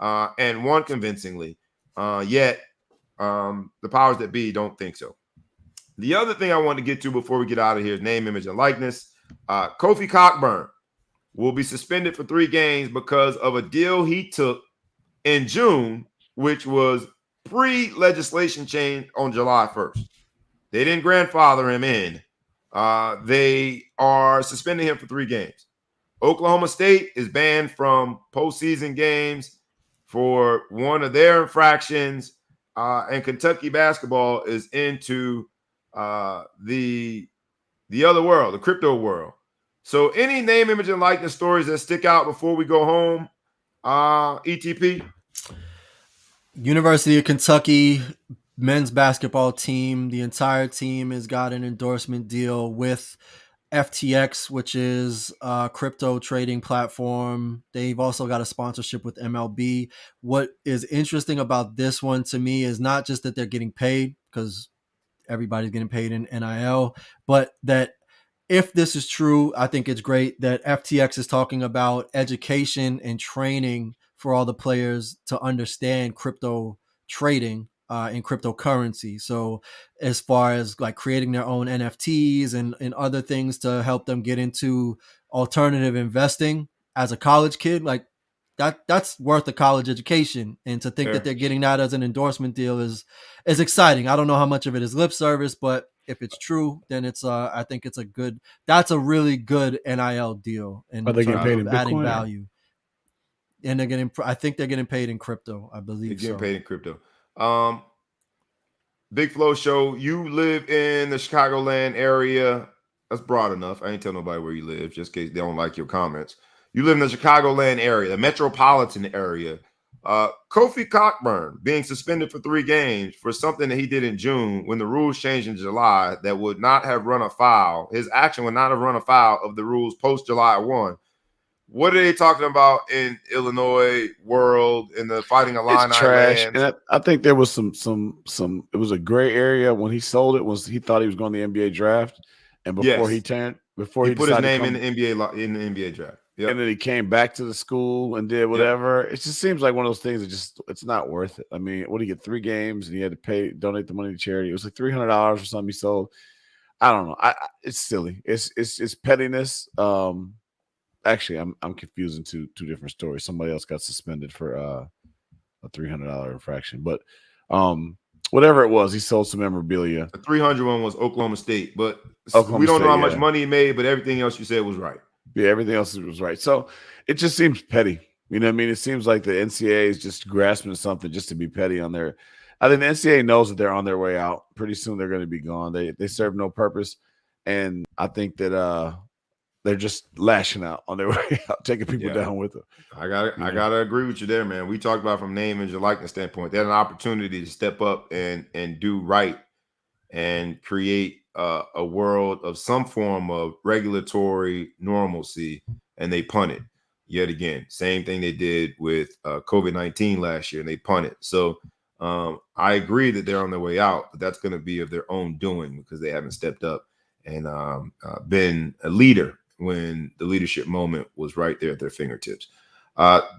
and won convincingly. Yet the powers that be don't think so. The other thing I want to get to before we get out of here is name, image, and likeness. Kofi Cockburn will be suspended for 3 games because of a deal he took in June, which was pre-legislation change on July 1st. They didn't grandfather him in. They are suspending him for 3 games. Oklahoma State is banned from postseason games for one of their infractions, and Kentucky basketball is into the other world, the crypto world. So any name, image, and likeness stories that stick out before we go home, ETP? University of Kentucky men's basketball team, the entire team has got an endorsement deal with FTX, which is a crypto trading platform. They've also got a sponsorship with MLB. What is interesting about this one to me is not just that they're getting paid, because everybody's getting paid in NIL, but that if this is true, I think it's great that FTX is talking about education and training for all the players to understand crypto trading and cryptocurrency. So as far as like creating their own NFTs and other things to help them get into alternative investing as a college kid, like that's worth a college education. And to think that they're getting that as an endorsement deal is exciting. I don't know how much of it is lip service, but if it's true, then it's I think it's that's a really good NIL deal in Are they getting terms paid of in adding Bitcoin? value. And I think they're getting paid in crypto. I believe They're getting so. paid in crypto. Big Flow Show, you live in the Chicagoland area. That's broad enough. I ain't tell nobody where you live, just in case they don't like your comments. You live in the Chicagoland area, the metropolitan area. Kofi Cockburn being suspended for 3 games for something that he did in June when the rules changed in July that would not have run afoul. His action would not have run afoul of the rules post July 1. What are they talking about in Illinois world in the Fighting Illini It's trash, lands? and I think there was some. It was a gray area when he sold it. Was he thought he was going to the NBA draft, and before Yes. he turned, He he put his decided name to in come, the NBA draft. Yep. and then he came back to the school and did whatever. It just seems like one of those things that it's not worth it. I mean, what did he get 3 games and he had to donate the money to charity? It was like $300 or something he sold. I don't know. It's silly. It's pettiness. Actually, I'm confusing two different stories. Somebody else got suspended for a $300 infraction, but whatever it was, he sold some memorabilia. The 300 one was Oklahoma State, but Oklahoma we don't know State, how much yeah. money he made, but everything else you said was right. Yeah, everything else was right. So it just seems petty. You know what I mean? It seems like the NCAA is just grasping something just to be petty on their. I think the NCAA knows that they're on their way out. Pretty soon they're going to be gone. They serve no purpose, and I think that they're just lashing out on their way out, taking people down with them. I gotta agree with you there, man. We talked about from name and likeness standpoint. They had an opportunity to step up and do right and create a world of some form of regulatory normalcy, and they punted yet again. Same thing they did with COVID-19 last year, and they punted. So I agree that they're on their way out, but that's going to be of their own doing because they haven't stepped up and been a leader when the leadership moment was right there at their fingertips.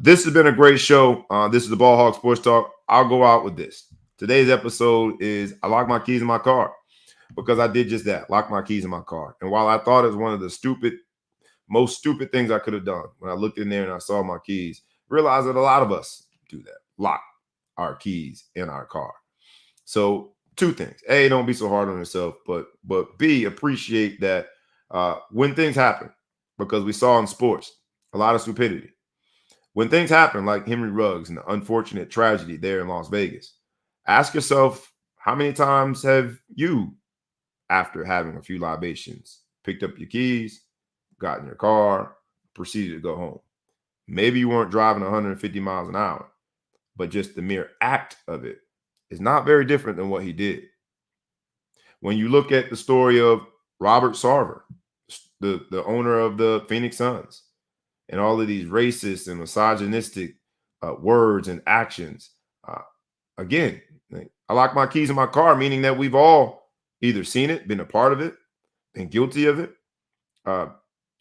This has been a great show. This is the Ball Hog Sports Talk. I'll go out with this. Today's episode is I locked my keys in my car because I did just that, lock my keys in my car. And while I thought it was one of the most stupid things I could have done, when I looked in there and I saw my keys, realized that a lot of us do that, lock our keys in our car. So 2 things. A, don't be so hard on yourself, but B, appreciate that when things happen, because we saw in sports a lot of stupidity. When things happen, like Henry Ruggs and the unfortunate tragedy there in Las Vegas, ask yourself, how many times have you, after having a few libations, picked up your keys, got in your car, proceeded to go home? Maybe you weren't driving 150 miles an hour, but just the mere act of it is not very different than what he did. When you look at the story of Robert Sarver, the owner of the Phoenix Suns, and all of these racist and misogynistic words and actions, again, I lock my keys in my car, meaning that we've all either seen it, been a part of it, been guilty of it.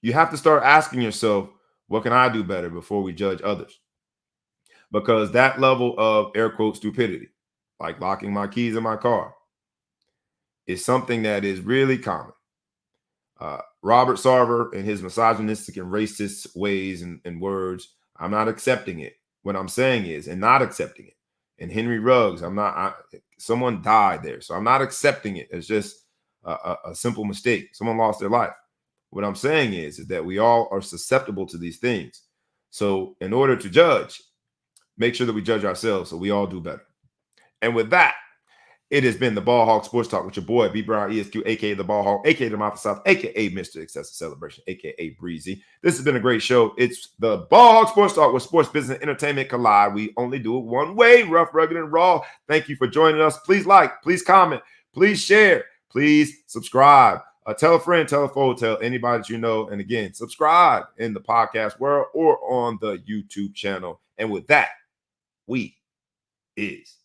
You have to start asking yourself, what can I do better before we judge others? Because that level of air quote stupidity, like locking my keys in my car, is something that is really common. Robert Sarver and his misogynistic and racist ways and words, I'm not accepting it. What I'm saying is, and not accepting it. And Henry Ruggs, someone died there. So I'm not accepting it. It's just a simple mistake. Someone lost their life. What I'm saying is that we all are susceptible to these things. So in order to judge, make sure that we judge ourselves so we all do better. And with that, it has been the Ball Hog Sports Talk with your boy, B. Brown ESQ, a.k.a. the Ball Hog, a.k.a. the Mouth of South, a.k.a. Mr. Excessive Celebration, a.k.a. Breezy. This has been a great show. It's the Ball Hog Sports Talk, where sports, business, and entertainment collide. We only do it one way, rough, rugged, and raw. Thank you for joining us. Please like, please comment, please share, please subscribe. Tell a friend, tell a foe, tell anybody that you know. And again, subscribe in the podcast world or on the YouTube channel. And with that, we is